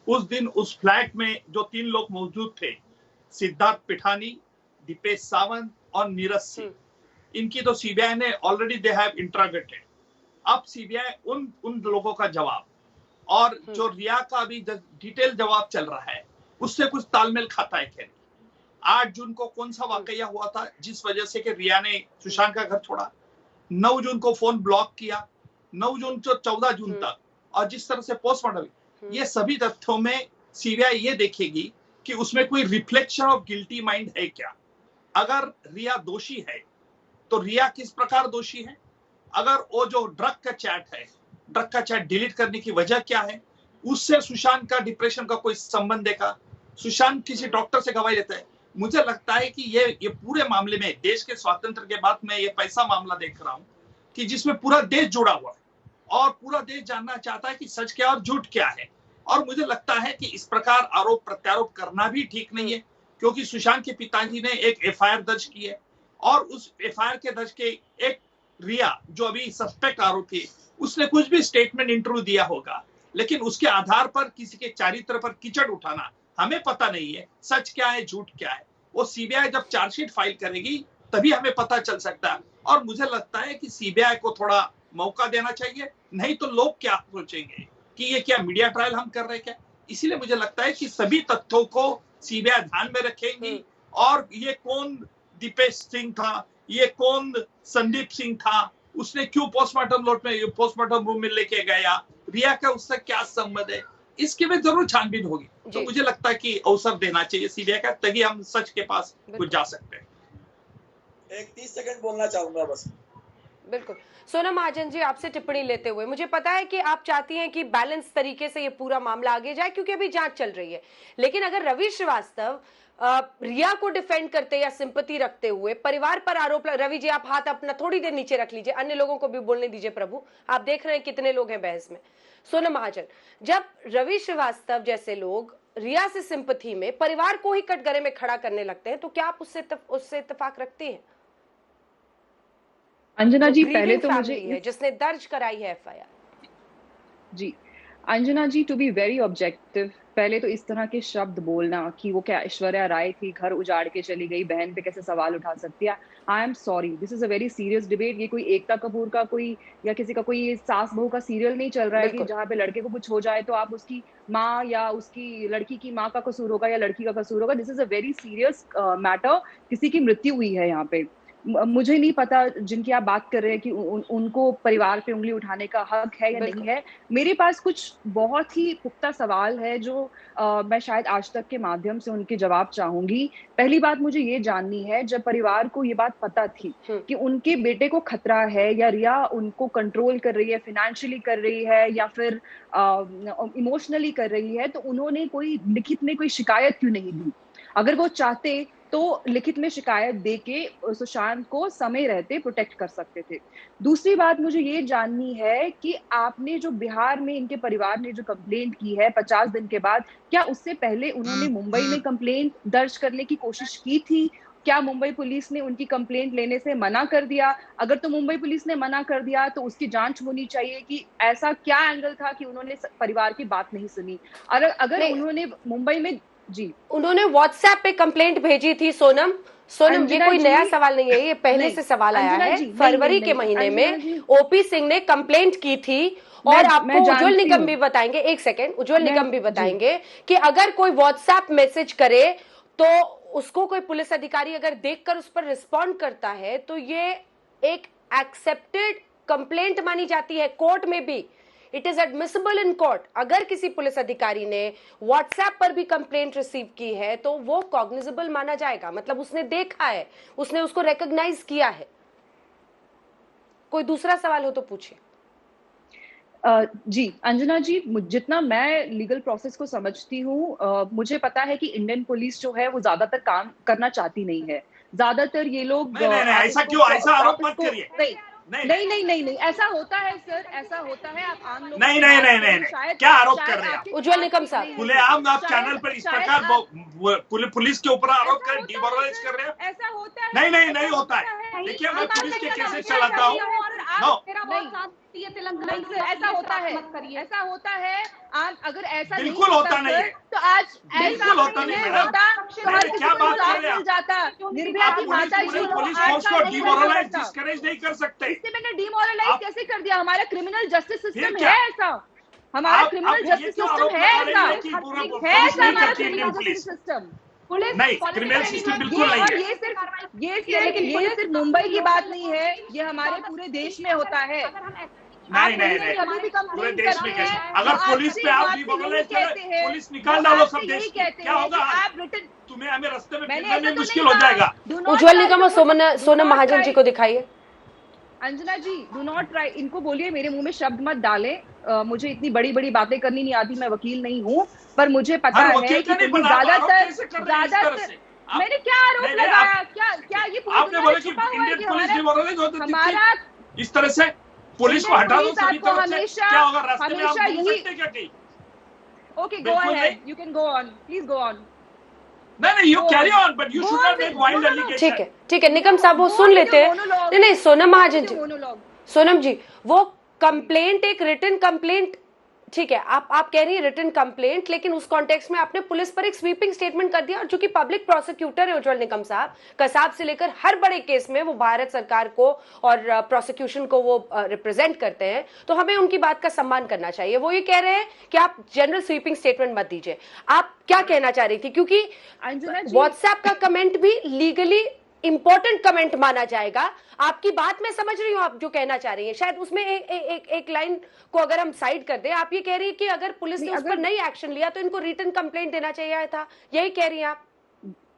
उस दिन उस फ्लैट में जो 3 लोग मौजूद थे, सिद्धार्थ पिठानी, दीपेश सावंत और नीरज सिंह, इनकी तो सीबीआई ने ऑलरेडी दे हैव इंट्रोगेटेड। अब सीबीआई उन लोगों का जवाब और जो रिया का अभी डिटेल जवाब चल रहा है उससे कुछ तालमेल खाता है क्या? 8 जून को कौन सा वाकया हुआ था जिस वजह से कि रिया ने सुशांत का घर छोड़ा? 9 जून को फोन ब्लॉक किया, 9 जून से 14 जून तक, और जिस तरह से पोस्टमार्टम, ये सभी तथ्यों में सीबीआई ये देखेगी कि उसमें कोई रिफ्लेक्शन ऑफ गिल्टी माइंड है क्या। अगर रिया दोषी है तो रिया किस प्रकार दोषी है? अगर वो जो ड्रग का चैट डिलीट करने की वजह क्या है? उससे सुशांत का डिप्रेशन का कोई संबंध है का? सुशांत किसी डॉक्टर से गवाही लेता है? मुझे लगता है कि ये पूरे मामले में देश के स्वातंत्र के बाद मैं ये पैसा मामला देख रहा हूँ कि जिसमें पूरा देश जुड़ा हुआ है और पूरा देश जानना चाहता है कि सच क्या और झूठ क्या है। और मुझे लगता है कि इस प्रकार आरोप प्रत्यारोप करना भी ठीक नहीं है, क्योंकि सुशांत के पिताजी ने एक एफआईआर दर्ज की है और उस एफआईआर के दर्ज के एक रिया जो अभी सस्पेक्ट आरोपी है, उसने कुछ भी स्टेटमेंट इंटरव्यू दिया होगा, लेकिन उसके आधार पर किसी के चारित्र पर कीचड़ उठाना, हमें पता नहीं है सच क्या है झूठ क्या है। वो सीबीआई जब चार्जशीट फाइल करेगी तभी हमें पता चल सकता है। और मुझे लगता है कि सीबीआई को थोड़ा मौका देना चाहिए, नहीं तो लोग क्या सोचेंगे कि ये क्या मीडिया ट्रायल हम कर रहे हैं क्या। इसीलिए मुझे लगता है कि सभी तथ्यों को सीबीआई ध्यान में रखेंगी। और ये कौन दीपेश सिंह था, ये कौन संदीप सिंह था, उसने क्यों पोस्टमार्टम रूम में लेके गया, रिया का उससे क्या संबंध है, इसके में जरूर छानबीन होगी। तो मुझे लगता है कि अवसर देना चाहिए सीबीआई का, तभी हम सच के पास कुछ जा सकते हैं। एक 30 सेकंड बोलना चाहूंगा बस। बिल्कुल। सोनम महाजन जी, आपसे टिप्पणी लेते हुए, मुझे पता है कि आप चाहती हैं कि बैलेंस तरीके से ये पूरा मामला आगे जाए क्योंकि अभी जांच चल रही है, लेकिन अगर रवि श्रीवास्तव रिया को डिफेंड करते या सिंपैथी रखते हुए परिवार पर आरोप, रवि जी आप हाथ अपना थोड़ी देर नीचे रख लीजिए, अन्य लोगों को भी बोलने दीजिए प्रभु, आप देख रहे हैं कितने लोग हैं बहस में। सोनम महाजन, जब रवि श्रीवास्तव जैसे लोग रिया से सिंपैथी में परिवार को ही कटघरे में खड़ा करने लगते हैं, तो क्या आप उससे इत्तेफाक रखती हैं? अंजना जी, पहले तो मुझे जिसने दर्ज कराई है FIR ji, Anjana ji, to be very objective, पहले तो इस तरह के शब्द बोलना कि वो क्या ऐश्वर्या राय थी, घर उजाड़ के चली गई, बहन पे कैसे सवाल उठा सकती है। I am sorry, this is a very serious debate. ये कोई एकता कपूर का कोई या किसी का कोई सास बहू का सीरियल नहीं चल रहा है कि जहाँ पे लड़के को कुछ हो जाए तो आप उसकी माँ या उसकी लड़की की माँ का कसूर होगा या लड़की का कसूर होगा। This is a very serious matter. किसी की मृत्यु हुई है यहाँ पे। मुझे नहीं पता जिनकी आप बात कर रहे हैं कि उनको परिवार पे उंगली उठाने का हक है या नहीं है। मेरे पास कुछ बहुत ही पुख्ता सवाल है जो मैं शायद आज तक के माध्यम से उनके जवाब चाहूंगी। पहली बात मुझे ये जाननी है, जब परिवार को ये बात पता थी कि उनके बेटे को खतरा है या रिया उनको कंट्रोल कर रही है, फाइनेंशियली कर रही है या फिर इमोशनली कर रही है, तो उन्होंने कोई लिखित में कोई शिकायत क्यों नहीं दी? अगर वो चाहते तो लिखित में शिकायत देके सुशांत को समय रहते प्रोटेक्ट कर सकते थे। दूसरी बात मुझे ये जाननी है कि आपने जो बिहार में इनके परिवार ने जो कंप्लेंट की है 50 दिन के बाद, क्या उससे पहले उन्होंने मुंबई में कंप्लेंट दर्ज करने की कोशिश की थी? क्या मुंबई पुलिस ने उनकी कंप्लेंट लेने से मना कर दिया? अगर तो मुंबई पुलिस ने मना कर दिया तो उसकी जांच होनी चाहिए कि ऐसा क्या एंगल था कि उन्होंने परिवार की बात नहीं सुनी। और अगर उन्होंने मुंबई में जी उन्होंने व्हाट्सएप पे कंप्लेंट भेजी थी सोनम, ये कोई नया सवाल नहीं है, ये पहले से सवाल आया है। फरवरी के महीने में ओपी सिंह ने कंप्लेंट की थी और आपको उज्जवल निगम भी बताएंगे, एक सेकेंड, उज्जवल निगम भी बताएंगे कि अगर कोई व्हाट्सएप मैसेज करे तो उसको कोई पुलिस अधिकारी अगर देखकर उस पर रिस्पॉन्ड करता है तो ये एक एक्सेप्टेड कंप्लेंट मानी जाती है कोर्ट में भी। It is admissible in court. अगर किसी पुलिस अधिकारी ने व्हाट्सएप पर भी कंप्लेंट रिसीव की है तो वो कॉग्निजेबल माना जाएगा, मतलब उसने देखा है, उसने उसको रिकॉग्नाइज किया है। कोई दूसरा सवाल हो तो पूछिए। जी अंजना जी, जितना मैं लीगल प्रोसेस को समझती हूँ, मुझे पता है कि इंडियन पुलिस जो है वो ज्यादातर काम करना चाहती नहीं है। ज्यादातर ये लोग ऐसा क्यों, ऐसा आरोप मत करिए। नहीं, ऐसा होता है सर, ऐसा होता है। आप आम लोग नहीं, क्या आरोप कर रहे हैं उज्जवल निकम साहब? खुलेआम आप चैनल पर इस प्रकार पुलिस के ऊपर आरोप कर डिमोरलाइज कर रहे हैं। ऐसा होता है? नहीं होता है। देखिए मैं पुलिस के केसेस चलाता हूँ। ऐसा होता है, ऐसा होता है। अगर ऐसा बिल्कुल होता नहीं है तो आज बिल्कुल होता नहीं मैडम। क्या बात कर रहे हैं? निर्भया की माता जी पुलिस फोर्स को डिमोरलाइज डिस्करेज नहीं कर सकते। इससे मैंने डिमोरलाइज कैसे कर दिया? हमारा क्रिमिनल जस्टिस सिस्टम है ऐसा, हमारा क्रिमिनल जस्टिस सिस्टम है ऐसा, हमारा क्रिमिनल जस्टिस सिस्टम। नहीं, क्रिमिनल सिस्टम बिल्कुल नहीं है। ये सिर्फ मुंबई की बात नहीं है, ये हमारे पूरे देश में होता है। नहीं, पूरे देश में कैसे? अगर पुलिस पे आप डिमोरलाइज करें, पुलिस निकाल डालो सब देश, क्या होगा? तुम्हें हमें रास्ते में फिरने में मुश्किल हो जाएगा। उज्जवल निगम और सोनम महाजन जी को दिखाइए। अंजना जी, डू नॉट ट्राई, इनको बोलिए मेरे मुंह में शब्द मत डालें। मुझे इतनी बड़ी बड़ी बातें करनी नहीं आती, मैं वकील नहीं हूँ, पर मुझे पता है कि ज्यादातर मैंने क्या आरोप लगाया? क्या ये आपने बोला कि इंडियन पुलिस डिमोरलाइज होती हमारा इस तरह से पुलिस को हटा दो सभी तरफ से, क्या होगा? रास्ते में आप घूम यही सकते क्या कहीं? Okay, go ahead, you can go on, please go on. नहीं, you carry on, but you should not make wild allegation. ठीक है निकम साहब, वो सुन लेते हैं। नहीं, सोनम महाजन जी, सोनम जी, वो कंप्लेंट एक रिटन कंप्लेंट, ठीक है, आप कह रही हैं रिटन कंप्लेंट, लेकिन उस कॉन्टेक्स्ट में आपने पुलिस पर एक स्वीपिंग स्टेटमेंट कर दिया, और जो कि पब्लिक प्रोसिक्यूटर है उज्जवल निकम साहब, कसाब से लेकर हर बड़े केस में वो भारत सरकार को और प्रोसिक्यूशन को वो रिप्रेजेंट करते हैं, तो हमें उनकी बात का सम्मान करना चाहिए। वो ये कह रहे हैं कि आप जनरल स्वीपिंग स्टेटमेंट मत दीजिए। आप क्या कहना चाह रही थी? क्योंकि व्हाट्सएप का कमेंट भी लीगली इंपॉर्टेंट कमेंट माना जाएगा। आपकी बात मैं समझ रही हूँ, आप जो कहना चाह रही हैं, शायद उसमें एक लाइन को अगर हम साइड कर दें, आप ये कह रही है कि अगर पुलिस ने उस पर नहीं एक्शन लिया तो इनको रिटन कंप्लेंट देना चाहिए था, यही कह रही हैं आप?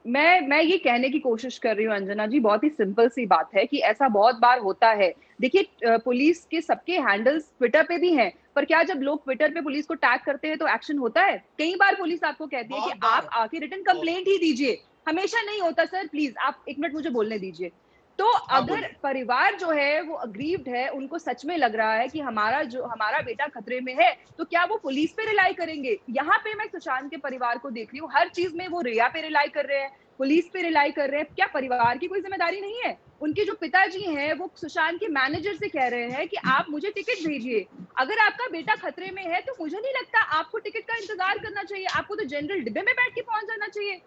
मैं ये कहने की कोशिश कर रही हूँ अंजना जी, बहुत ही सिंपल सी बात है कि ऐसा बहुत बार होता है। देखिए, पुलिस के सबके हैंडल्स ट्विटर पे भी हैं, पर क्या जब लोग ट्विटर पे पुलिस को टैग करते हैं तो एक्शन होता है? कई बार पुलिस आपको कहती है कि आप आके रिटन कंप्लेंट ही दीजिए, हमेशा नहीं होता। सर प्लीज आप एक मिनट मुझे बोलने दीजिए। तो अगर परिवार जो है वो अग्रीव्ड है, उनको सच में लग रहा है कि हमारा बेटा खतरे में है, तो क्या वो पुलिस पे रिलाई करेंगे? यहाँ पे मैं सुशांत के परिवार को देख रही हूँ, हर चीज में वो रिया पे रिलाई कर रहे हैं, पुलिस पे रिलाई कर रहे हैं। क्या परिवार की कोई जिम्मेदारी नहीं है? उनके जो पिताजी हैं वो सुशांत के मैनेजर से कह रहे हैं कि आप मुझे टिकट भेजिए। अगर आपका बेटा खतरे में है तो मुझे नहीं लगता आपको टिकट का इंतजार करना चाहिए, आपको तो जनरल डिब्बे में बैठ के पहुंच जाना चाहिए,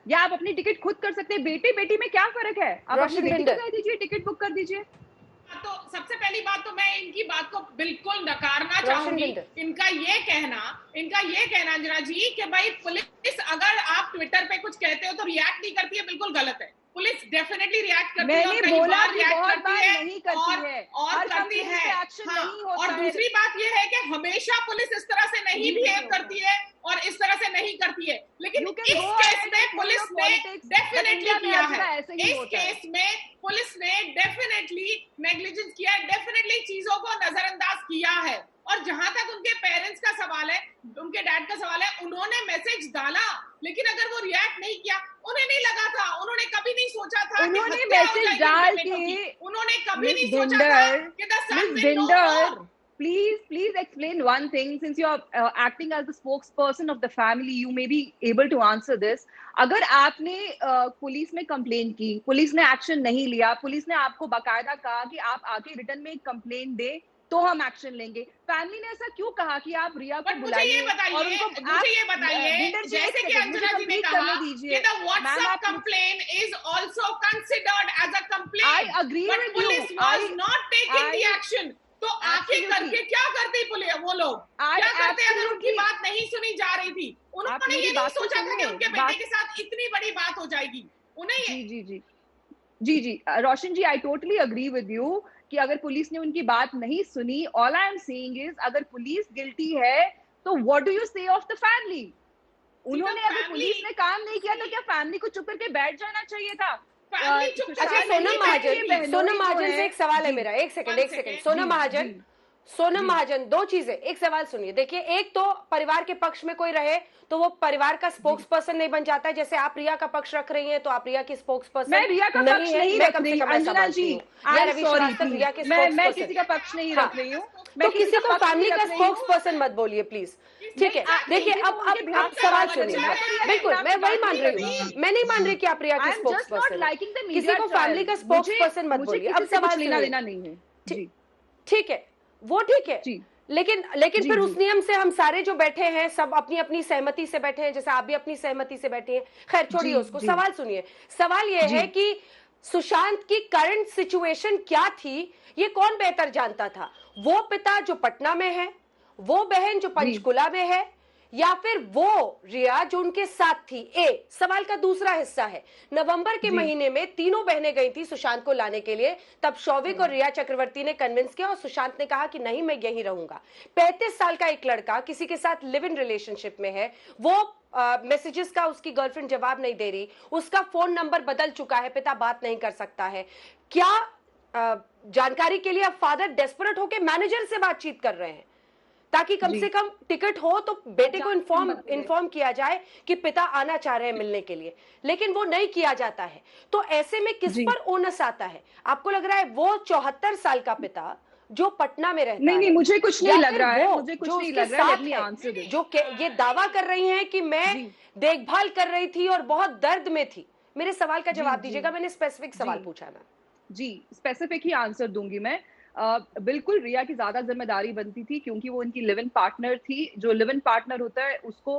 या आप अपनी टिकट खुद कर सकते हैं। बेटी में क्या फर्क है? आप अपनी बेटी को कह दीजिए टिकट बुक कर दीजिए। तो सबसे पहली बात तो मैं इनकी बात को बिल्कुल नकारना चाहूंगी। इनका ये कहना अंजना जी कि भाई पुलिस अगर आप ट्विटर पे कुछ कहते हो तो रिएक्ट नहीं करती है, बिल्कुल गलत है। पुलिस डेफिनेटली रिएक्ट करती है, मैंने बोला कि बहुत बार नहीं करती है और करती है। हाँ, और दूसरी बात यह है कि हमेशा पुलिस इस तरह से नहीं बिहेव करती है और इस तरह से नहीं करती है, लेकिन इस केस में पुलिस ने डेफिनेटली किया है। इस केस में पुलिस ने डेफिनेटली नेग्लिजेंस किया है, डेफिनेटली चीजों को नजरअंदाज किया है। और जहां तक उनके पेरेंट्स का सवाल है, उनके डैड का सवाल है, उन्होंने मैसेज डाला, लेकिन अगर वो रिएक्ट नहीं किया, उन्हें नहीं लगा था उन्होंने मैसेज डाल के, उन्होंने कभी नहीं सोचा था कि the son will know more. Please explain one thing. Since you are acting as the spokesperson of the family, you may be able to answer this. अगर आपने पुलिस में कंप्लेन की, पुलिस ने एक्शन नहीं लिया, पुलिस ने आपको बाकायदा कहा कि आप आके रिटर्न में कंप्लेन दे तो हम एक्शन लेंगे, फैमिली ने ऐसा क्यों कहा कि आप रिया को बुलाइए और उनको मुझे ये बताइए, जैसे कि अंजना जी ने कहा कि the WhatsApp complaint is also considered as a complaint. I agree with you. Police was not taking the action. तो आखिर करके क्या करते पुलिस, वो लोग क्या करते अगर उनकी बात नहीं सुनी जा रही थी? उन्होंने ये नहीं सोचा था कि उनके बेटे के साथ इतनी बड़ी बात हो जाएगी। उन्हें ji Roshan ji, I totally agree with you कि अगर पुलिस ने उनकी बात नहीं सुनी, all I am saying is अगर पुलिस गिल्टी है तो what do you say of the family? उन्होंने अगर पुलिस ने काम नहीं किया तो क्या फैमिली को चुप करके बैठ जाना चाहिए था? अच्छा सोनम महाजन से एक सवाल है मेरा, एक सेकंड सोनम महाजन, दो चीजें, एक सवाल सुनिए। देखिए, एक तो परिवार के पक्ष में कोई रहे तो वो परिवार का स्पोक्स पर्सन नहीं बन जाता है। जैसे आप रिया का पक्ष रख रही हैं तो आप रिया की स्पोक्स पर्सन मैं रिया का पक्ष नहीं रख रही हूं अंजना जी, मैं किसी का पक्ष नहीं रख रही हूँ, तो किसी को फैमिली का स्पोक्स पर्सन मत बोलिए प्लीज, ठीक है? देखिए अब सवाल सुनिए, बिल्कुल मैं वही मान रही हूँ, मैं नहीं मान रही कि आप रिया की स्पोक्स पर्सन, किसी को फैमिली का स्पोक्स पर्सन मत बोलिए। अब सवाल सुनिए, ठीक है, वो ठीक है, लेकिन फिर उस नियम से हम सारे जो बैठे हैं सब अपनी अपनी सहमति से बैठे हैं, जैसे आप भी अपनी सहमति से बैठे हैं। खैर छोड़िए उसको, सवाल सुनिए। सवाल ये है कि सुशांत की करंट सिचुएशन क्या थी, ये कौन बेहतर जानता था? वो पिता जो पटना में है, वो बहन जो पंचकुला में है, या फिर वो रिया जो उनके साथ थी? सवाल का दूसरा हिस्सा है, नवंबर के महीने में तीनों बहनें गई थी सुशांत को लाने के लिए, तब शौविक और रिया चक्रवर्ती ने कन्विंस किया और सुशांत ने कहा कि नहीं मैं यहीं रहूंगा। 35 साल का एक लड़का किसी के साथ लिव इन रिलेशनशिप में है, वो मैसेजेस का उसकी गर्लफ्रेंड जवाब नहीं दे रही, उसका फोन नंबर बदल चुका है, पिता बात नहीं कर सकता है। क्या जानकारी के लिए अब फादर डेस्परेट होकर मैनेजर से बातचीत कर रहे हैं ताकि कम से कम टिकट हो तो बेटे को इन्फॉर्म किया जाए कि पिता आना चाह रहे हैं मिलने के लिए, लेकिन वो नहीं किया जाता है। तो ऐसे में किस पर ओनस आता है? आपको लग रहा है वो 74 साल का पिता जो पटना में रहता है? नहीं, मुझे कुछ नहीं लग रहा है, मुझे कुछ नहीं लग रहा है। जो ये दावा कर रही हैं कि मैं देखभाल कर रही थी और बहुत दर्द में थी। मेरे सवाल का जवाब दीजिएगा, मैंने स्पेसिफिक सवाल पूछा ना। जी, स्पेसिफिक ही आंसर दूंगी मैं। बिल्कुल रिया की ज्यादा जिम्मेदारी बनती थी क्योंकि वो उनकी लिव इन पार्टनर थी। जो लिव इन पार्टनर होता है उसको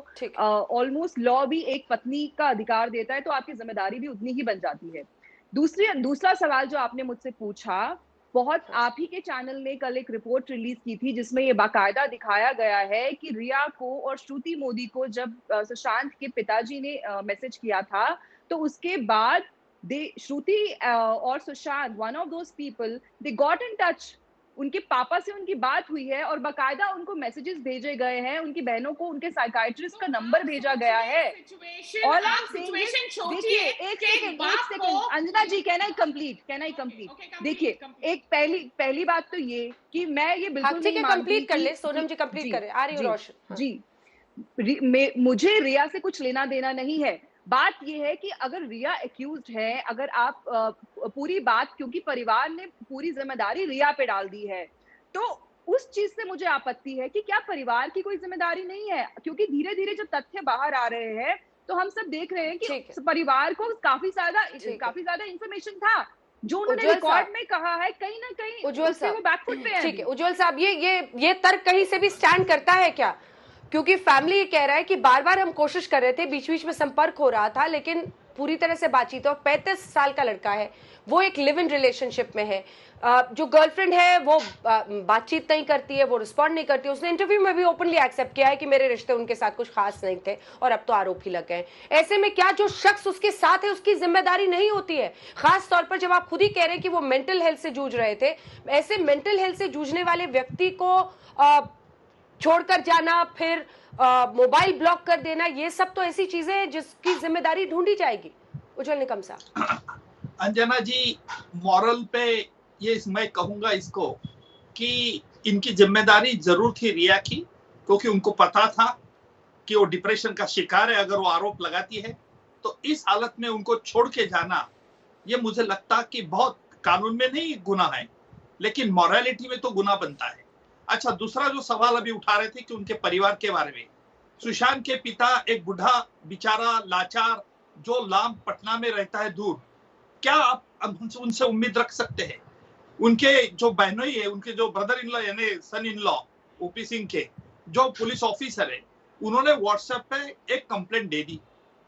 ऑलमोस्ट लॉ भी एक पत्नी का अधिकार देता है, तो आपकी जिम्मेदारी भी उतनी ही बन जाती है। दूसरा सवाल जो आपने मुझसे पूछा, बहुत आप ही के चैनल ने कल एक रिपोर्ट रिलीज की थी जिसमें ये बाकायदा दिखाया गया है कि रिया को और श्रुति मोदी को जब सुशांत के पिताजी ने मैसेज किया था तो उसके बाद श्रुति और Sushant, one of those people, they got in touch. उनके पापा से उनकी बात हुई है और बाकायदा उनको मैसेजेस भेजे गए हैं, उनकी बहनों को उनके साइकाइट्रिस्ट का नंबर भेजा गया है। ऑल आई एम सेइंग, देखिए एक second Anjana ji, can I complete? देखिए, एक पहली बात तो ये कि मैं ये बिल्कुल नहीं मानती। कंप्लीट कर ले सोनम जी, कंप्लीट करें। आ रही हूं रोशन जी। मुझे रिया से कुछ लेना देना नहीं है। बात यह है कि अगर रिया एक्यूज्ड है, अगर आप पूरी बात, क्योंकि परिवार ने पूरी जिम्मेदारी रिया पे डाल दी है, तो उस चीज से मुझे आपत्ति है कि क्या परिवार की कोई जिम्मेदारी नहीं है? क्योंकि धीरे धीरे जो तथ्य बाहर आ रहे हैं तो हम सब देख रहे हैं कि परिवार को काफी ज्यादा इंफॉर्मेशन था जो उन्होंने रिकॉर्ड में कहा है, कहीं ना कहीं उससे वो बैकफुट पे है। ठीक है उज्जवल साहब, ये तर्क कहीं से भी स्टैंड करता है क्या? क्योंकि फैमिली ये कह रहा है कि बार बार हम कोशिश कर रहे थे, बीच बीच में संपर्क हो रहा था, लेकिन पूरी तरह से बातचीत। और 35 साल का लड़का है, वो एक लिव इन रिलेशनशिप में है, जो गर्लफ्रेंड है वो बातचीत नहीं करती है, वो रिस्पॉन्ड नहीं करती। उसने इंटरव्यू में भी ओपनली एक्सेप्ट किया है कि मेरे रिश्ते उनके साथ कुछ खास नहीं थे और अब तो आरोप ही लग गए। ऐसे में क्या जो शख्स उसके साथ है उसकी जिम्मेदारी नहीं होती है? खास तौर पर जब आप खुद ही कह रहे हैं कि वो मेंटल हेल्थ से जूझ रहे थे, ऐसे मेंटल हेल्थ से जूझने वाले व्यक्ति को छोड़कर जाना, फिर मोबाइल ब्लॉक कर देना, ये सब तो ऐसी चीजें हैं जिसकी जिम्मेदारी ढूंढी जाएगी। उज्जवल निकम साहब। अंजना जी, मॉरल पे ये मैं कहूंगा इसको कि इनकी जिम्मेदारी जरूर थी रिया की, क्योंकि उनको पता था कि वो डिप्रेशन का शिकार है। अगर वो आरोप लगाती है तो इस हालत में उनको छोड़ के जाना ये मुझे लगता कि बहुत कानून में नहीं गुनाह है, लेकिन मॉरलिटी में तो गुनाह बनता है। अच्छा, दूसरा जो सवाल अभी उठा रहे थे कि उनके परिवार के बारे में, सुशांत के पिता एक बूढ़ा बेचारा लाचार जो लाम पटना में रहता है दूर, क्या आप उनसे उम्मीद रख सकते हैं? उनके जो बहनोई है, उनके जो ब्रदर इन लॉ यानी सन इन लॉ ओपी सिंह के जो पुलिस ऑफिसर है, उन्होंने व्हाट्सएप पे एक कंप्लेंट दे दी।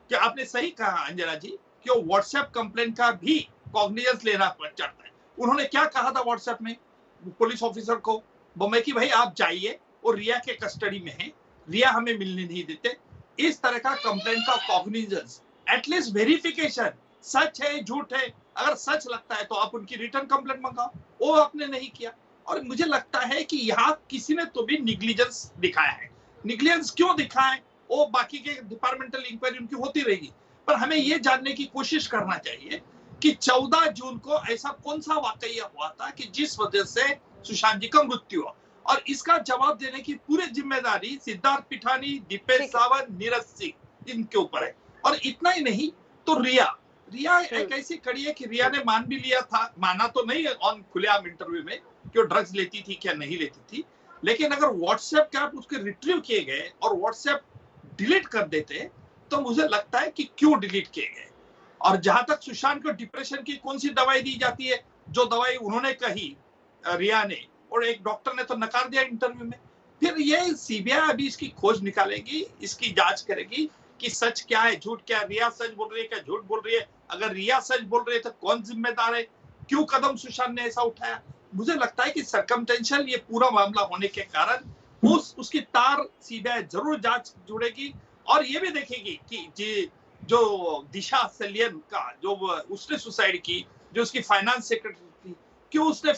क्या आपने सही कहा अंजना जी कि वो व्हाट्सएप कंप्लेंट का भी कॉग्निजेंस लेना चाहता है। उन्होंने क्या कहा था व्हाट्सएप में पुलिस ऑफिसर को, बोले कि भाई आप जाइए और रिया के कस्टडी में है, रिया हमें मिलने नहीं देते। इस तरह का कंप्लेंट का कॉग्निजेंस, एटलीस्ट वेरिफिकेशन, सच है झूठ है, अगर सच लगता है तो आप उनकी रिटर्न कंप्लेंट मंगाओ, वो आपने नहीं किया। और मुझे लगता है कि यहाँ किसी ने तो भी निग्लिजेंस दिखाया है। निग्लिजेंस क्यों दिखाए वो बाकी के डिपार्टमेंटल इंक्वायरी उनकी होती रहेगी, पर हमें ये जानने की कोशिश करना चाहिए कि 14 जून को ऐसा कौन सा वाकया हुआ था कि जिस वजह से सुशांत जी का मृत्यु हुआ, और इसका जवाब देने की पूरी जिम्मेदारी सिद्धार्थ पिठानी, दीपेश सावंत, नीरज सिंह इनके ऊपर है। और इतना ही नहीं तो रिया एक ऐसी कड़ी है कि रिया ने मान भी लिया था, माना तो नहीं ऑन खुलेआम इंटरव्यू में कि वो ड्रग्स लेती थी क्या नहीं लेती थी, लेकिन अगर व्हाट्सएप के आप उसके रिट्रीव किए गए और व्हाट्सएप डिलीट कर देते तो मुझे लगता है कि क्यों डिलीट किए गए। और जहां तक सुशांत को डिप्रेशन की कौन सी दवाई दी जाती है, जो दवाई उन्होंने कही रिया ने, और एक डॉक्टर ने तो नकार दिया इंटरव्यू में। फिर ये सीबीआई अभी इसकी खोज निकालेगी, इसकी जांच करेगी कि सच क्या है झूठ क्या है, रिया सच बोल रही है क्या झूठ बोल रही है, अगर रिया सच बोल रही है तो कौन जिम्मेदार है, क्यों कदम सुशांत ने ऐसा उठाया। मुझे लगता है कि सर्कमटेंशियल ये पूरा मामला होने के कारण उसकी तार सीबीआई जरूर जांच जुड़ेगी और ये भी देखेगी कि जो दिशा सलियन का जो उसने सुसाइड की, जो उसकी फाइनेंस सेक्रेटरी थी, क्यों उसने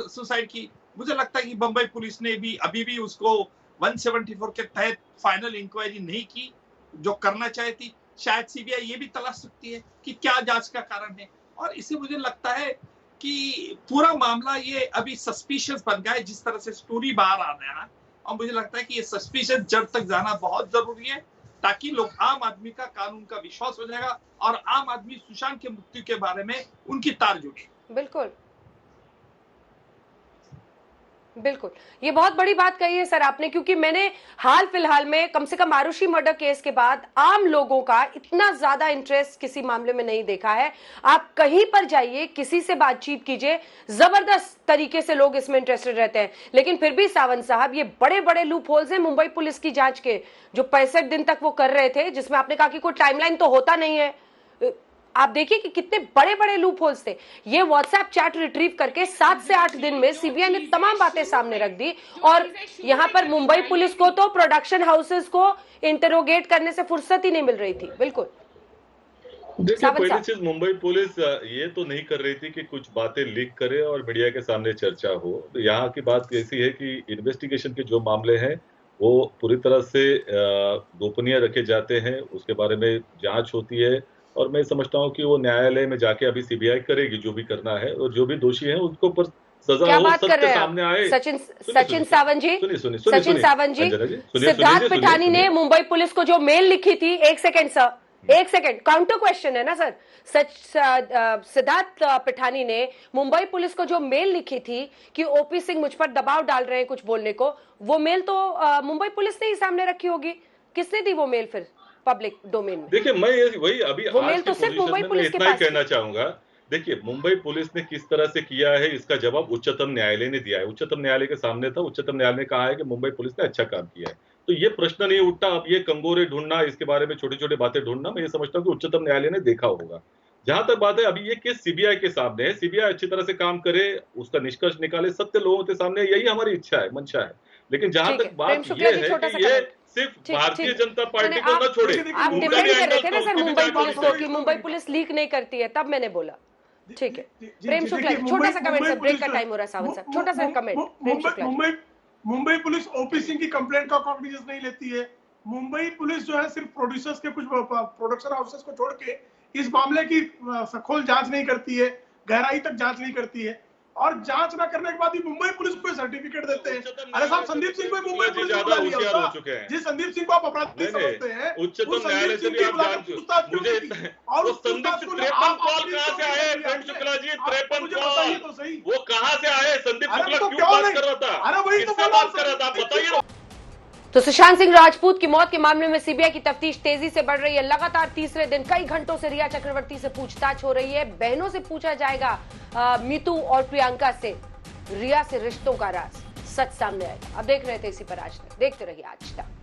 सुसाइड की। मुझे लगता है कि बंबई पुलिस ने भी अभी भी उसको 174 के तहत फाइनल इंक्वायरी नहीं की जो करना चाहती। शायद सीबीआई ये भी तलाश सकती है कि क्या जांच का कारण है, और इससे मुझे लगता है कि पूरा मामला ये अभी सस्पिशियस बन गया है जिस तरह से स्टोरी बाहर आ रहा है। और मुझे लगता है कि ये सस्पिशियस जड़ तक जाना बहुत जरूरी है ताकि लोग आम आदमी का कानून का विश्वास हो जाएगा और आम आदमी सुशांत के मृत्यु के बारे में उनकी तार जुड़े। बिल्कुल बिल्कुल, ये बहुत बड़ी बात कही है सर आपने, क्योंकि मैंने हाल फिलहाल में कम से कम आरुषि मर्डर केस के बाद आम लोगों का इतना ज्यादा इंटरेस्ट किसी मामले में नहीं देखा है। आप कहीं पर जाइए, किसी से बातचीत कीजिए, जबरदस्त तरीके से लोग इसमें इंटरेस्टेड रहते हैं। लेकिन फिर भी सावंत साहब, ये बड़े बड़े लूप होल्स हैं मुंबई पुलिस की जांच के, जो 65 दिन तक वो कर रहे थे, जिसमें आपने कहा कि कोई टाइमलाइन तो होता नहीं है। आप देखिए कि कितने बड़े बड़े लूप होल्स थे। ये व्हाट्सएप चैट रिट्रीव करके 7 से 8 दिन में सीबीआई ने तमाम बातें सामने रख दी, और यहाँ पर मुंबई पुलिस को तो प्रोडक्शन हाउसेस को इंटरोगेट करने से फुर्सत ही नहीं मिल रही थी। बिल्कुल देखिए, पहली चीज मुंबई पुलिस ये तो नहीं कर रही थी कि कुछ बातें लीक करे और मीडिया के सामने चर्चा हो। तो यहाँ की बात ऐसी है कि इन्वेस्टिगेशन के जो मामले हैं वो पूरी तरह से गोपनीय रखे जाते हैं, उसके बारे में जांच होती है, और मैं समझता हूँ कि वो न्यायालय में जाके अभी सीबीआई करेगी जो भी करना है, और जो भी दोषी हैं उनको पर सजा हो, सबके सामने आए। सचिन सावंत जी, सचिन सावंत जी, सिद्धार्थ पिठानी ने मुंबई पुलिस को जो मेल लिखी थी, एक सेकंड सर, एक सेकंड, काउंटर क्वेश्चन है ना सर। सिद्धार्थ पिठानी ने मुंबई पुलिस को जो मेल लिखी थी कि ओपी सिंह मुझ पर दबाव डाल रहे हैं कुछ बोलने को, वो मेल तो मुंबई पुलिस ने ही सामने रखी होगी। किसने दी वो मेल फिर पब्लिक डोमेन में? देखिए, मैं वही अभी आज तो सिर्फ मुंबई पुलिस के इतना ही कहना चाहूंगा। देखिए, मुंबई पुलिस ने किस तरह से किया है इसका जवाब उच्चतम न्यायालय ने दिया है। उच्चतम न्यायालय के सामने था, उच्चतम न्यायालय ने कहा है कि मुंबई पुलिस ने अच्छा काम किया है। तो ये प्रश्न नहीं उठता। अब ये कंगोरे ढूंढना, इसके बारे में छोटी छोटी बातें ढूंढना, मैं ये समझता हूँ कि उच्चतम न्यायालय ने देखा होगा। जहां तक बात है, अभी ये केस सीबीआई के सामने है, सीबीआई अच्छी तरह से काम करे, उसका निष्कर्ष निकाले, सत्य लोगों के सामने, यही हमारी इच्छा है, मंशा है। लेकिन जहां तक बात ये है कि ये सिर्फ भारतीय जनता पार्टी को न छोड़े। आप डिफेंड कर रहे थे ना सर मुंबई पुलिस को कि मुंबई पुलिस लीक नहीं करती है, तब मैंने बोला। ठीक है, प्रेम शुक्ला, छोटा सा कमेंट सर, ब्रेक का टाइम हो रहा है सावंत साहब, छोटा सा comment. Prem Shukla, Mumbai police OP Singh की कंप्लेंट का कॉग्निजेंस नहीं लेती है। मुंबई पुलिस जो है सिर्फ प्रोड्यूसर्स के कुछ प्रोडक्शन हाउसेस को छोड़ के इस मामले की सखोल जांच नहीं करती है, गहराई तक जांच नहीं करती है। और जांच ना करने के बाद ही मुंबई पुलिस को सर्टिफिकेट देते हैं। अरे साहब, संदीप सिंह को मुंबई पुलिस ने बुला लिया होता। जिस संदीप सिंह को आप अपराधी समझते हैं, उच्चतम न्यायालय से भी आप जान मुझे और संदीप 53 कॉल कहां से आए? प्रेम शुक्ला जी, 53 कॉल तो सही, वो कहां से आए? संदीप शुक्ला तो क्यों बात कर रहा था? अरे वही तो किससे बात कर रहा था, आप बताइए। तो सुशांत सिंह राजपूत की मौत के मामले में सीबीआई की तफ्तीश तेजी से बढ़ रही है। लगातार तीसरे दिन कई घंटों से रिया चक्रवर्ती से पूछताछ हो रही है। बहनों से पूछा जाएगा, मीतू और प्रियंका से रिया से रिश्तों का राज सच सामने आएगा। अब देख रहे थे इसी पर आज तक, देखते रहिए आज तक।